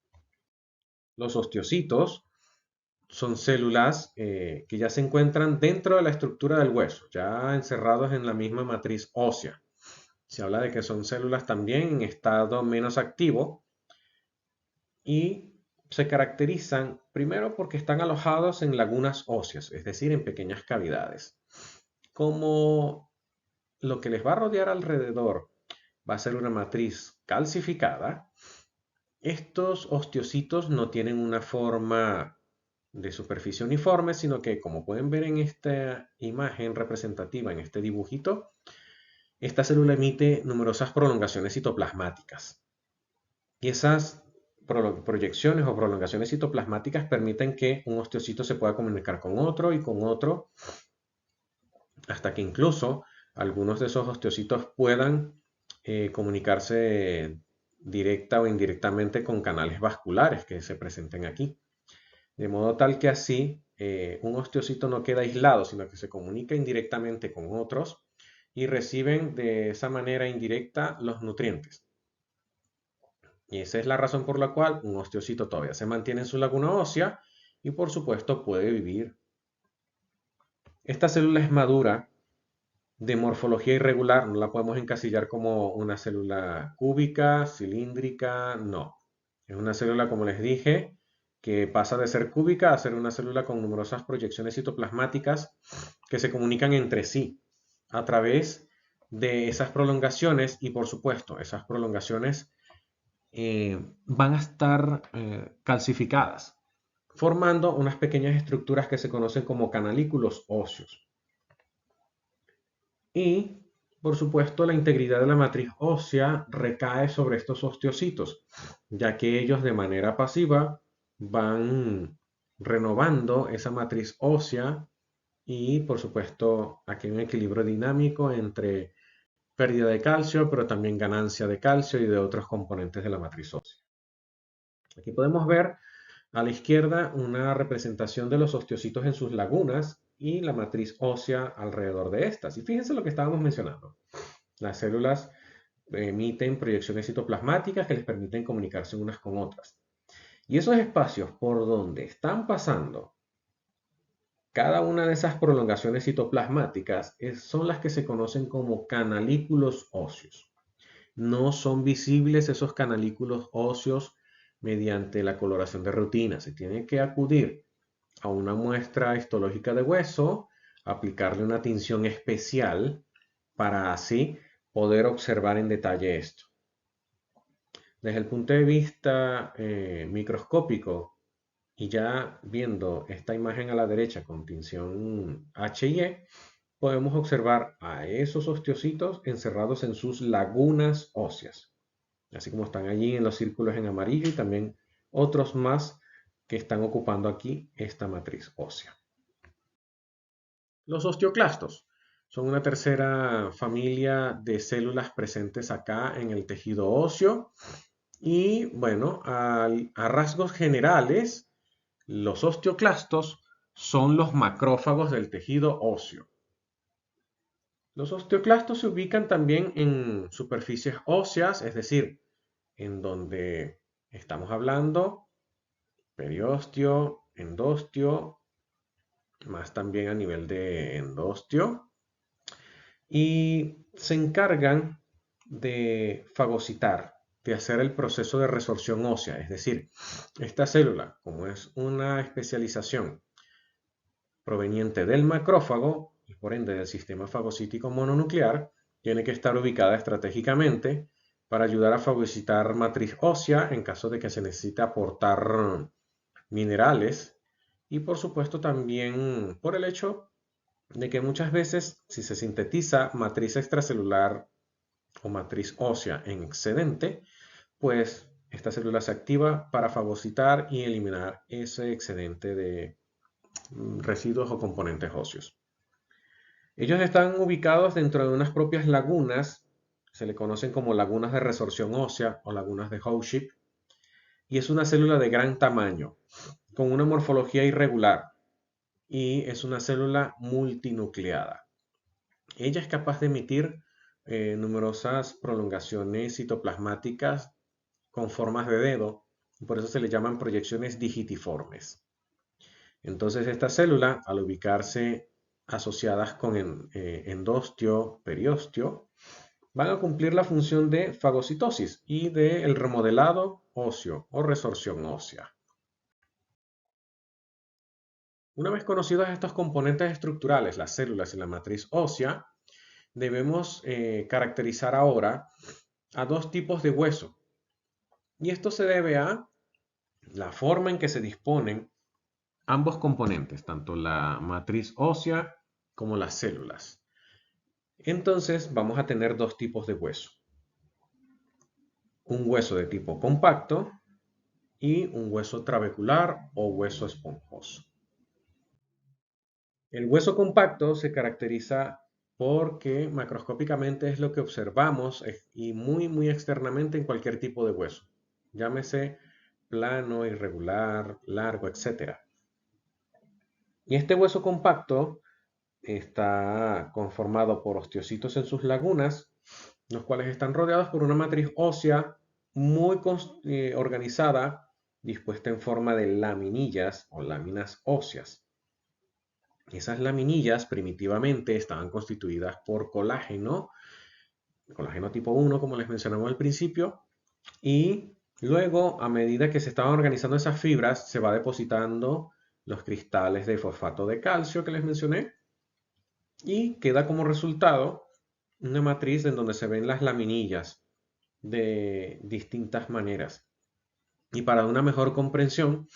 Los osteocitos son células que ya se encuentran dentro de la estructura del hueso, ya encerrados en la misma matriz ósea. Se habla de que son células también en estado menos activo y se caracterizan primero porque están alojados en lagunas óseas, es decir, en pequeñas cavidades. Como lo que les va a rodear alrededor va a ser una matriz calcificada, estos osteocitos no tienen una forma de superficie uniforme, sino que, como pueden ver en esta imagen representativa, en este dibujito, esta célula emite numerosas prolongaciones citoplasmáticas. Y esas proyecciones o prolongaciones citoplasmáticas permiten que un osteocito se pueda comunicar con otro y con otro, hasta que incluso algunos de esos osteocitos puedan comunicarse directa o indirectamente con canales vasculares que se presenten aquí. De modo tal que así un osteocito no queda aislado, sino que se comunica indirectamente con otros y reciben de esa manera indirecta los nutrientes. Y esa es la razón por la cual un osteocito todavía se mantiene en su laguna ósea y por supuesto puede vivir. Esta célula es madura, de morfología irregular, no la podemos encasillar como una célula cúbica, cilíndrica, no. Es una célula, como les dije, que pasa de ser cúbica a ser una célula con numerosas proyecciones citoplasmáticas que se comunican entre sí a través de esas prolongaciones y por supuesto esas prolongaciones van a estar calcificadas, formando unas pequeñas estructuras que se conocen como canalículos óseos. Y, por supuesto, la integridad de la matriz ósea recae sobre estos osteocitos, ya que ellos de manera pasiva van renovando esa matriz ósea y, por supuesto, aquí hay un equilibrio dinámico entre pérdida de calcio, pero también ganancia de calcio y de otros componentes de la matriz ósea. Aquí podemos ver a la izquierda una representación de los osteocitos en sus lagunas y la matriz ósea alrededor de estas. Y fíjense lo que estábamos mencionando. Las células emiten proyecciones citoplasmáticas que les permiten comunicarse unas con otras. Y esos espacios por donde están pasando cada una de esas prolongaciones citoplasmáticas son las que se conocen como canalículos óseos. No son visibles esos canalículos óseos mediante la coloración de rutina. Se tiene que acudir a una muestra histológica de hueso, aplicarle una tinción especial para así poder observar en detalle esto. Desde el punto de vista microscópico y ya viendo esta imagen a la derecha con tinción H&E, podemos observar a esos osteocitos encerrados en sus lagunas óseas, así como están allí en los círculos en amarillo y también otros más que están ocupando aquí esta matriz ósea. Los osteoclastos son una tercera familia de células presentes acá en el tejido óseo y bueno, a rasgos generales, los osteoclastos son los macrófagos del tejido óseo. Los osteoclastos se ubican también en superficies óseas, es decir, en donde estamos hablando periósteo, endostio, más también a nivel de endostio, y se encargan de fagocitar, de hacer el proceso de resorción ósea, es decir, esta célula, como es una especialización proveniente del macrófago y por ende del sistema fagocítico mononuclear, tiene que estar ubicada estratégicamente para ayudar a fagocitar matriz ósea en caso de que se necesite aportar minerales y por supuesto también por el hecho de que muchas veces si se sintetiza matriz extracelular o matriz ósea en excedente, pues esta célula se activa para fagocitar y eliminar ese excedente de residuos o componentes óseos. Ellos están ubicados dentro de unas propias lagunas, se le conocen como lagunas de resorción ósea o lagunas de Howship, y es una célula de gran tamaño, con una morfología irregular, y es una célula multinucleada. Ella es capaz de emitir numerosas prolongaciones citoplasmáticas con formas de dedo Por eso se le llaman proyecciones digitiformes. Entonces, estas células, al ubicarse asociadas con endostio, periostio, van a cumplir la función de fagocitosis y del remodelado óseo o resorción ósea. Una vez conocidos estos componentes estructurales, las células y la matriz ósea, debemos caracterizar ahora a dos tipos de hueso. Y esto se debe a la forma en que se disponen ambos componentes, tanto la matriz ósea como las células. Entonces vamos a tener dos tipos de hueso. Un hueso de tipo compacto y un hueso trabecular o hueso esponjoso. El hueso compacto se caracteriza porque macroscópicamente es lo que observamos y muy externamente en cualquier tipo de hueso. Llámese plano, irregular, largo, etc. Y este hueso compacto está conformado por osteocitos en sus lagunas, los cuales están rodeados por una matriz ósea muy organizada, dispuesta en forma de laminillas o láminas óseas. Esas laminillas primitivamente estaban constituidas por colágeno tipo 1, como les mencionamos al principio, y luego, a medida que se estaban organizando esas fibras, se va depositando los cristales de fosfato de calcio que les mencioné, y queda como resultado una matriz en donde se ven las laminillas de distintas maneras. Y para una mejor comprensión,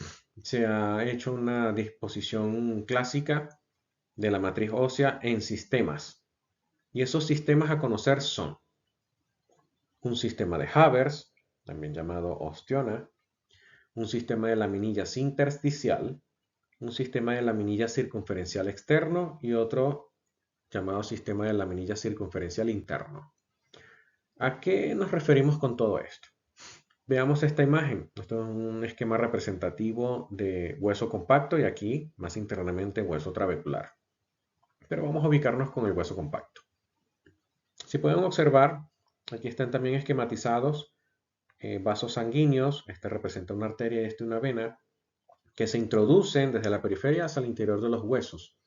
se ha hecho una disposición clásica de la matriz ósea en sistemas. Y esos sistemas a conocer son un sistema de Havers, también llamado osteona, un sistema de laminillas intersticial, un sistema de laminilla circunferencial externo y otro llamado sistema de laminilla circunferencial interno. ¿A qué nos referimos con todo esto? Veamos esta imagen. Esto es un esquema representativo de hueso compacto y aquí, más internamente, hueso trabecular. Pero vamos a ubicarnos con el hueso compacto. Si pueden observar, aquí están también esquematizados vasos sanguíneos. Este representa una arteria y este una vena, que se introducen desde la periferia hacia el interior de los huesos.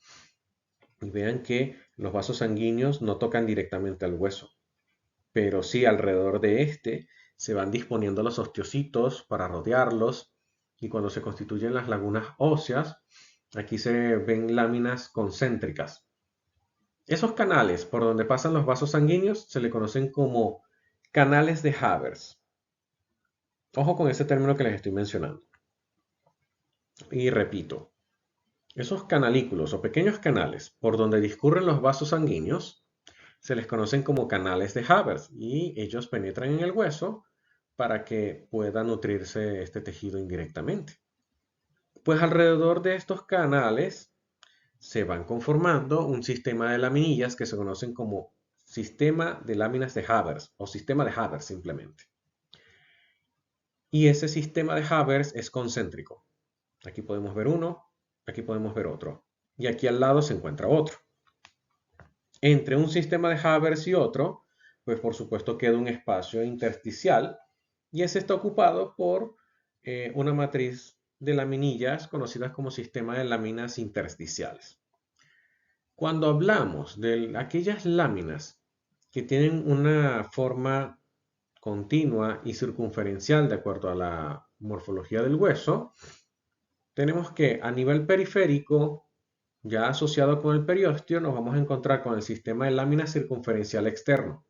Y vean que los vasos sanguíneos no tocan directamente al hueso, pero sí alrededor de este se van disponiendo los osteocitos para rodearlos, y cuando se constituyen las lagunas óseas, aquí se ven láminas concéntricas. Esos canales por donde pasan los vasos sanguíneos se le conocen como canales de Havers. Ojo con ese término que les estoy mencionando. Y repito, esos canalículos o pequeños canales por donde discurren los vasos sanguíneos se les conocen como canales de Havers, y ellos penetran en el hueso para que pueda nutrirse este tejido indirectamente. Pues alrededor de estos canales se van conformando un sistema de laminillas que se conocen como sistema de láminas de Havers o sistema de Havers simplemente. Y ese sistema de Havers es concéntrico. Aquí podemos ver uno, aquí podemos ver otro, y aquí al lado se encuentra otro. Entre un sistema de Havers y otro, pues por supuesto queda un espacio intersticial, y ese está ocupado por una matriz de laminillas conocidas como sistema de láminas intersticiales. Cuando hablamos de aquellas láminas que tienen una forma continua y circunferencial de acuerdo a la morfología del hueso, tenemos que a nivel periférico, ya asociado con el periostio, nos vamos a encontrar con el sistema de lámina circunferencial externo.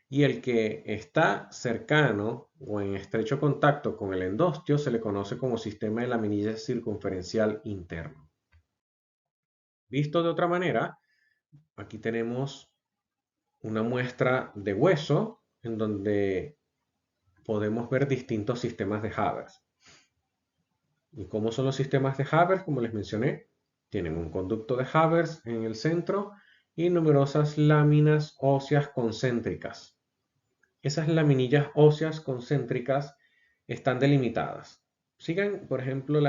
Y el que está cercano o en estrecho contacto con el endostio se le conoce como sistema de laminilla circunferencial interno. Visto de otra manera, aquí tenemos una muestra de hueso en donde podemos ver distintos sistemas de Havers. ¿Y cómo son los sistemas de Havers? Como les mencioné, tienen un conducto de Havers en el centro y numerosas láminas óseas concéntricas. Esas laminillas óseas concéntricas están delimitadas. Sigan, por ejemplo,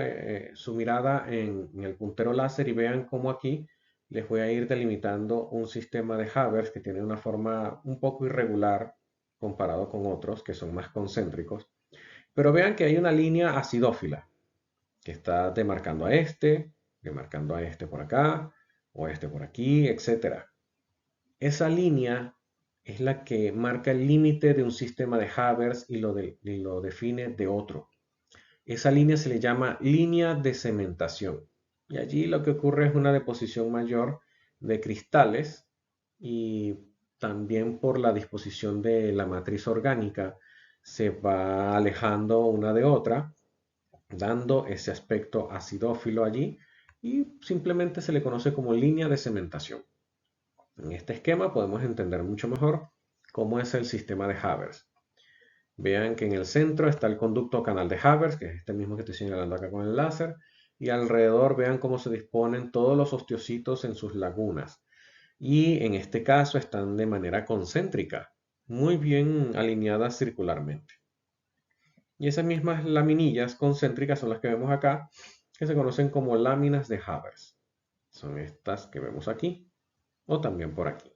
su mirada en el puntero láser y vean cómo aquí les voy a ir delimitando un sistema de Havers que tiene una forma un poco irregular comparado con otros que son más concéntricos. Pero vean que hay una línea acidófila que está demarcando a este por acá, o este por aquí, etc. Esa línea es la que marca el límite de un sistema de Haber y lo define de otro. Esa línea se le llama línea de cementación. Y allí lo que ocurre es una deposición mayor de cristales y también por la disposición de la matriz orgánica se va alejando una de otra, dando ese aspecto acidófilo allí y simplemente se le conoce como línea de cementación. En este esquema podemos entender mucho mejor cómo es el sistema de Haber. Vean que en el centro está el conducto canal de Haber, que es este mismo que estoy señalando acá con el láser, y alrededor vean cómo se disponen todos los osteocitos en sus lagunas. Y en este caso están de manera concéntrica, muy bien alineadas circularmente. Y esas mismas laminillas concéntricas son las que vemos acá, que se conocen como láminas de Haber. Son estas que vemos aquí, o también por aquí.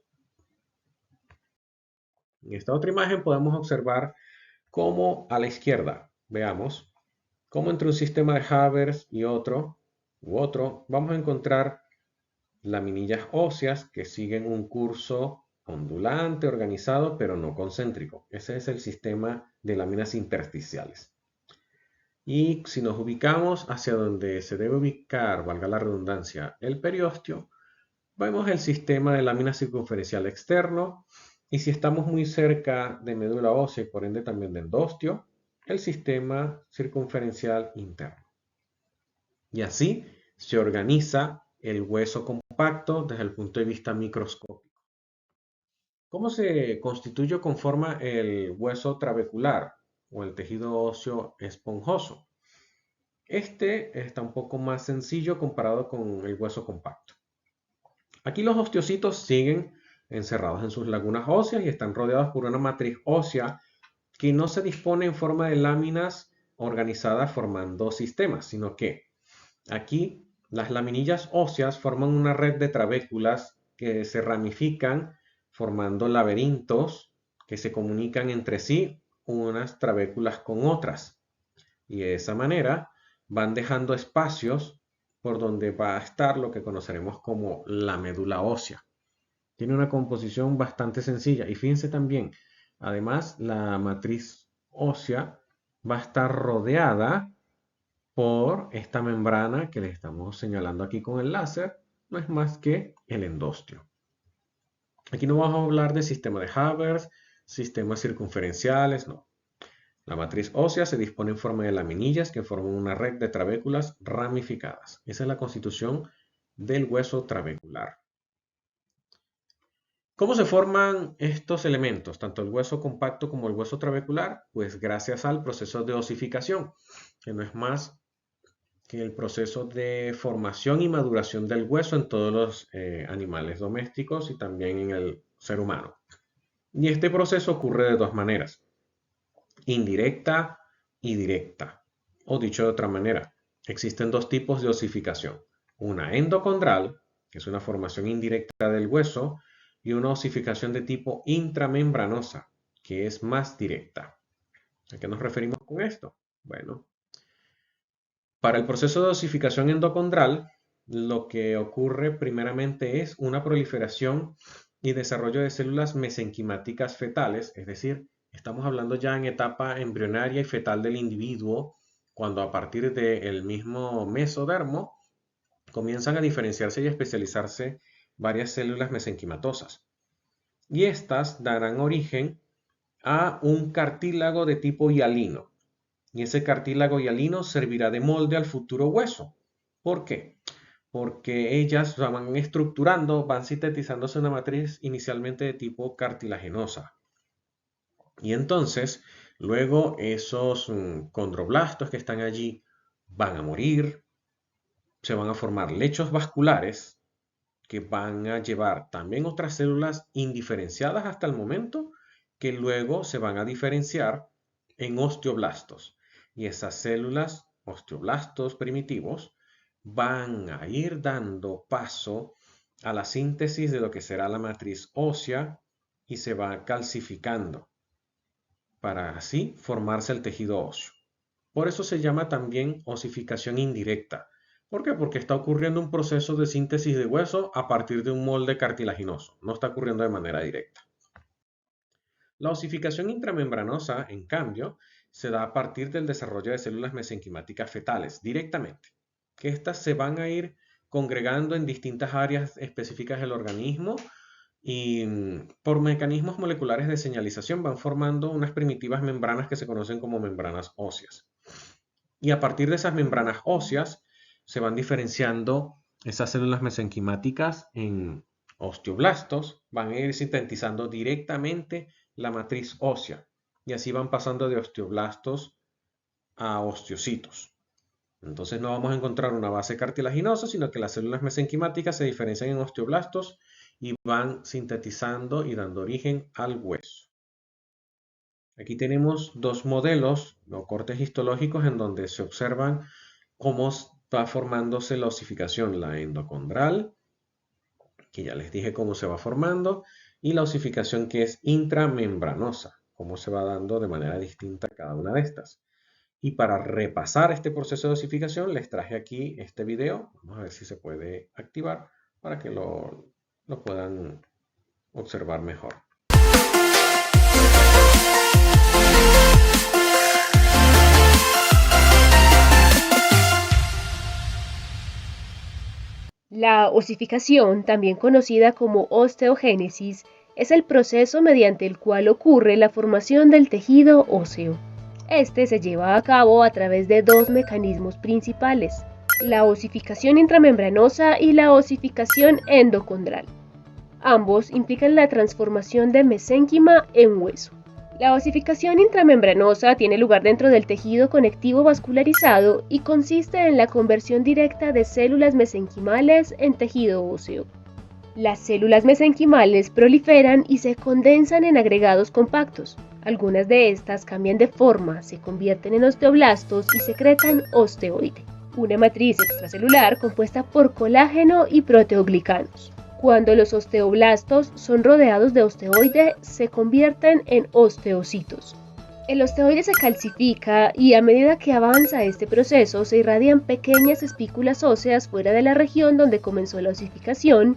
En esta otra imagen podemos observar cómo a la izquierda, veamos, cómo entre un sistema de Haber y otro, vamos a encontrar laminillas óseas que siguen un curso ondulante, organizado, pero no concéntrico. Ese es el sistema de láminas intersticiales. Y si nos ubicamos hacia donde se debe ubicar, valga la redundancia, el periósteo, vemos el sistema de lámina circunferencial externo, y si estamos muy cerca de médula ósea y por ende también de endostio, el sistema circunferencial interno. Y así se organiza el hueso compacto desde el punto de vista microscópico. ¿Cómo se constituye o conforma el hueso trabecular o el tejido óseo esponjoso? Este está un poco más sencillo comparado con el hueso compacto. Aquí los osteocitos siguen encerrados en sus lagunas óseas y están rodeados por una matriz ósea que no se dispone en forma de láminas organizadas formando sistemas, sino que aquí las laminillas óseas forman una red de trabéculas que se ramifican formando laberintos que se comunican entre sí unas trabéculas con otras. Y de esa manera van dejando espacios por donde va a estar lo que conoceremos como la médula ósea. Tiene una composición bastante sencilla y fíjense también, además la matriz ósea va a estar rodeada por esta membrana que les estamos señalando aquí con el láser, no es más que el endostio. Aquí no vamos a hablar de sistema de Haber, sistemas circunferenciales, no. La matriz ósea se dispone en forma de laminillas que forman una red de trabéculas ramificadas. Esa es la constitución del hueso trabecular. ¿Cómo se forman estos elementos, tanto el hueso compacto como el hueso trabecular? Pues gracias al proceso de osificación, que no es más que el proceso de formación y maduración del hueso en todos los animales domésticos y también en el ser humano. Y este proceso ocurre de dos maneras, indirecta y directa. O dicho de otra manera, existen dos tipos de osificación. Una endocondral, que es una formación indirecta del hueso, y una osificación de tipo intramembranosa, que es más directa. ¿A qué nos referimos con esto? Bueno, para el proceso de osificación endocondral, lo que ocurre primeramente es una proliferación y desarrollo de células mesenquimáticas fetales, es decir, estamos hablando ya en etapa embrionaria y fetal del individuo, cuando a partir del mismo mesodermo comienzan a diferenciarse y especializarse varias células mesenquimatosas. Y estas darán origen a un cartílago de tipo hialino. Y ese cartílago hialino servirá de molde al futuro hueso. ¿Por qué? Porque ellas van estructurando, van sintetizándose una matriz inicialmente de tipo cartilaginosa. Y entonces, luego esos condroblastos que están allí van a morir, se van a formar lechos vasculares que van a llevar también otras células indiferenciadas hasta el momento, que luego se van a diferenciar en osteoblastos. Y esas células, osteoblastos primitivos, van a ir dando paso a la síntesis de lo que será la matriz ósea y se va calcificando para así formarse el tejido óseo. Por eso se llama también osificación indirecta. ¿Por qué? Porque está ocurriendo un proceso de síntesis de hueso a partir de un molde cartilaginoso. No está ocurriendo de manera directa. La osificación intramembranosa, en cambio, se da a partir del desarrollo de células mesenquimáticas fetales directamente, que éstas se van a ir congregando en distintas áreas específicas del organismo y por mecanismos moleculares de señalización van formando unas primitivas membranas que se conocen como membranas óseas. Y a partir de esas membranas óseas se van diferenciando esas células mesenquimáticas en osteoblastos, van a ir sintetizando directamente la matriz ósea y así van pasando de osteoblastos a osteocitos. Entonces no vamos a encontrar una base cartilaginosa, sino que las células mesenquimáticas se diferencian en osteoblastos y van sintetizando y dando origen al hueso. Aquí tenemos dos modelos o cortes histológicos en donde se observan cómo va formándose la osificación, la endocondral, que ya les dije cómo se va formando, y la osificación que es intramembranosa, cómo se va dando de manera distinta cada una de estas. Y para repasar este proceso de osificación les traje aquí este video. Vamos a ver si se puede activar para que lo puedan observar mejor. La osificación, también conocida como osteogénesis, es el proceso mediante el cual ocurre la formación del tejido óseo. Este se lleva a cabo a través de dos mecanismos principales, la osificación intramembranosa y la osificación endocondral. Ambos implican la transformación de mesénquima en hueso. La osificación intramembranosa tiene lugar dentro del tejido conectivo vascularizado y consiste en la conversión directa de células mesenquimales en tejido óseo. Las células mesenquimales proliferan y se condensan en agregados compactos. Algunas de estas cambian de forma, se convierten en osteoblastos y secretan osteoide, una matriz extracelular compuesta por colágeno y proteoglicanos. Cuando los osteoblastos son rodeados de osteoide, se convierten en osteocitos. El osteoide se calcifica y a medida que avanza este proceso se irradian pequeñas espículas óseas fuera de la región donde comenzó la osificación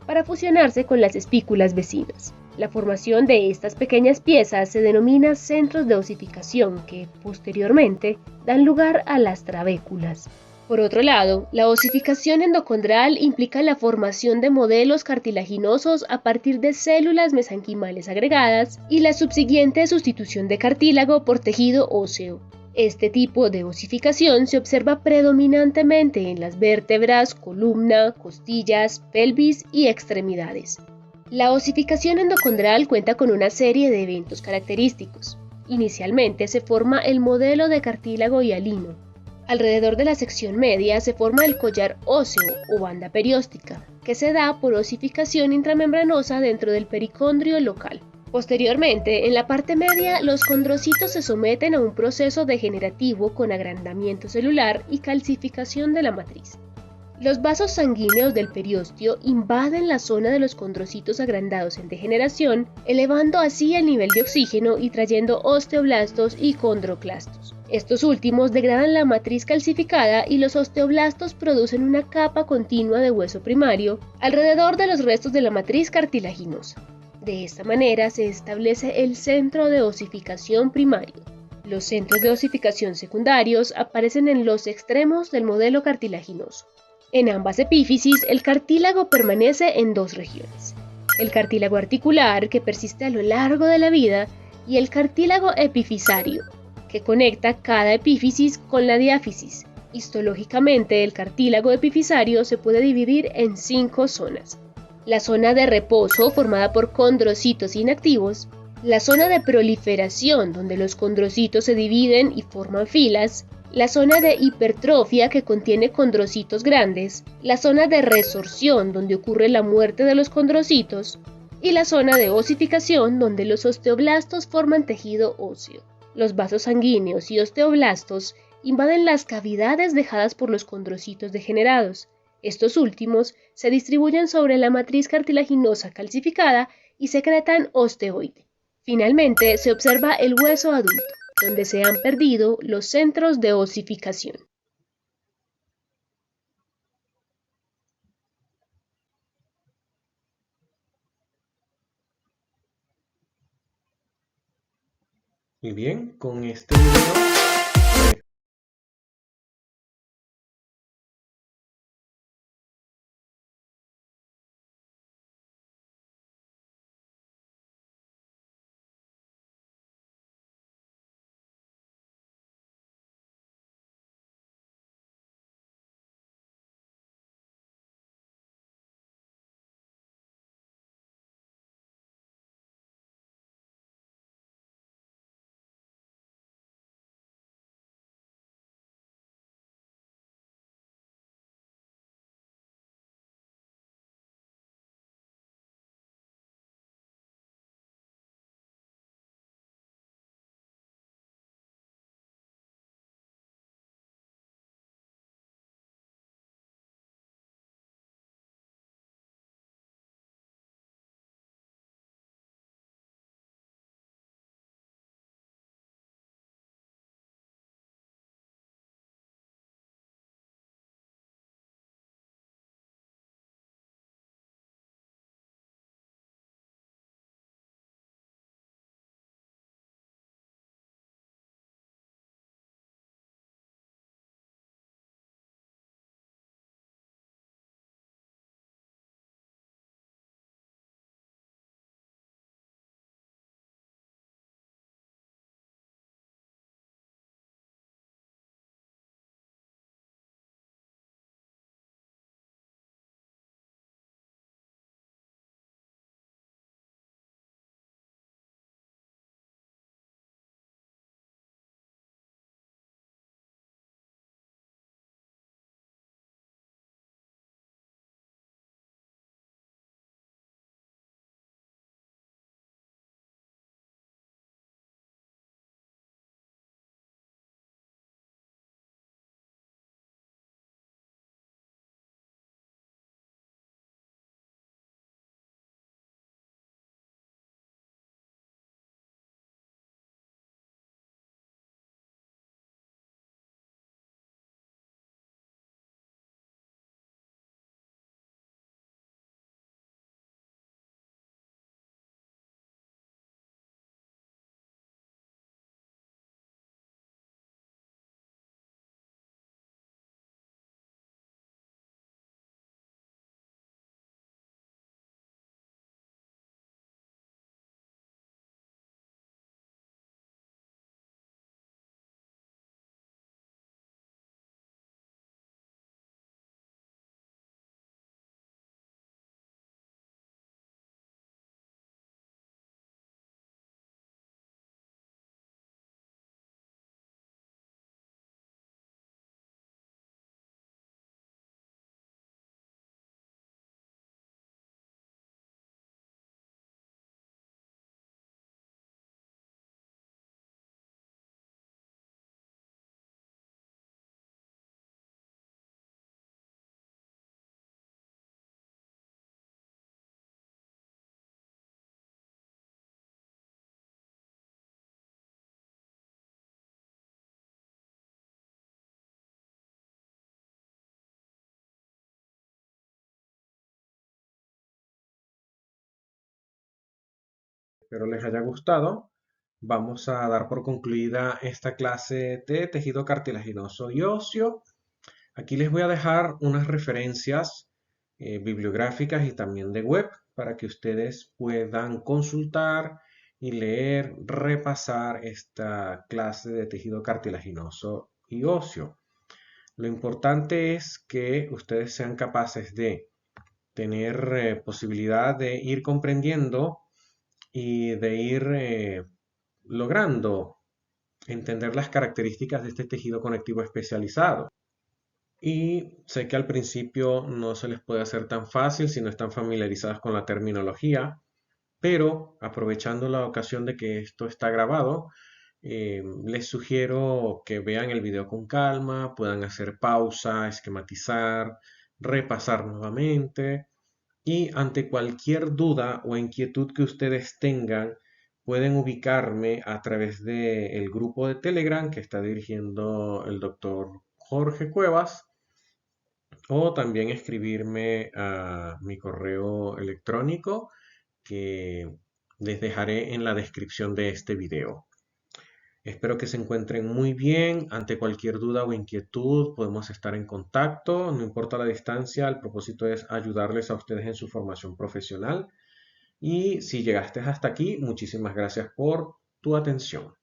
para fusionarse con las espículas vecinas. La formación de estas pequeñas piezas se denomina centros de osificación que, posteriormente, dan lugar a las trabéculas. Por otro lado, la osificación endocondral implica la formación de modelos cartilaginosos a partir de células mesenquimales agregadas y la subsiguiente sustitución de cartílago por tejido óseo. Este tipo de osificación se observa predominantemente en las vértebras, columna, costillas, pelvis y extremidades. La osificación endocondral cuenta con una serie de eventos característicos. Inicialmente se forma el modelo de cartílago hialino. Alrededor de la sección media se forma el collar óseo o banda perióstica, que se da por osificación intramembranosa dentro del pericondrio local. Posteriormente, en la parte media, los condrocitos se someten a un proceso degenerativo con agrandamiento celular y calcificación de la matriz. Los vasos sanguíneos del periósteo invaden la zona de los condrocitos agrandados en degeneración, elevando así el nivel de oxígeno y trayendo osteoblastos y condroclastos. Estos últimos degradan la matriz calcificada y los osteoblastos producen una capa continua de hueso primario alrededor de los restos de la matriz cartilaginosa. De esta manera se establece el centro de osificación primario. Los centros de osificación secundarios aparecen en los extremos del modelo cartilaginoso. En ambas epífisis, el cartílago permanece en dos regiones: el cartílago articular, que persiste a lo largo de la vida, y el cartílago epifisario, que conecta cada epífisis con la diáfisis. Histológicamente, el cartílago epifisario se puede dividir en 5 zonas: la zona de reposo, formada por condrocitos inactivos; la zona de proliferación, donde los condrocitos se dividen y forman filas; la zona de hipertrofia, que contiene condrocitos grandes; la zona de resorción, donde ocurre la muerte de los condrocitos; y la zona de osificación, donde los osteoblastos forman tejido óseo. Los vasos sanguíneos y osteoblastos invaden las cavidades dejadas por los condrocitos degenerados. Estos últimos se distribuyen sobre la matriz cartilaginosa calcificada y secretan osteoide. Finalmente, se observa el hueso adulto. donde se han perdido los centros de osificación. Muy bien, con este video espero les haya gustado. Vamos a dar por concluida esta clase de tejido cartilaginoso y óseo. Aquí les voy a dejar unas referencias bibliográficas y también de web para que ustedes puedan consultar y leer, repasar esta clase de tejido cartilaginoso y óseo. Lo importante es que ustedes sean capaces de tener posibilidad de ir comprendiendo y de ir logrando entender las características de este tejido conectivo especializado. Y sé que al principio no se les puede hacer tan fácil si no están familiarizadas con la terminología, pero aprovechando la ocasión de que esto está grabado, les sugiero que vean el video con calma, puedan hacer pausa, esquematizar, repasar nuevamente y ante cualquier duda o inquietud que ustedes tengan, pueden ubicarme a través del grupo de Telegram que está dirigiendo el doctor Jorge Cuevas, o también escribirme a mi correo electrónico que les dejaré en la descripción de este video. Espero que se encuentren muy bien. Ante cualquier duda o inquietud podemos estar en contacto, no importa la distancia, el propósito es ayudarles a ustedes en su formación profesional. Y si llegaste hasta aquí, muchísimas gracias por tu atención.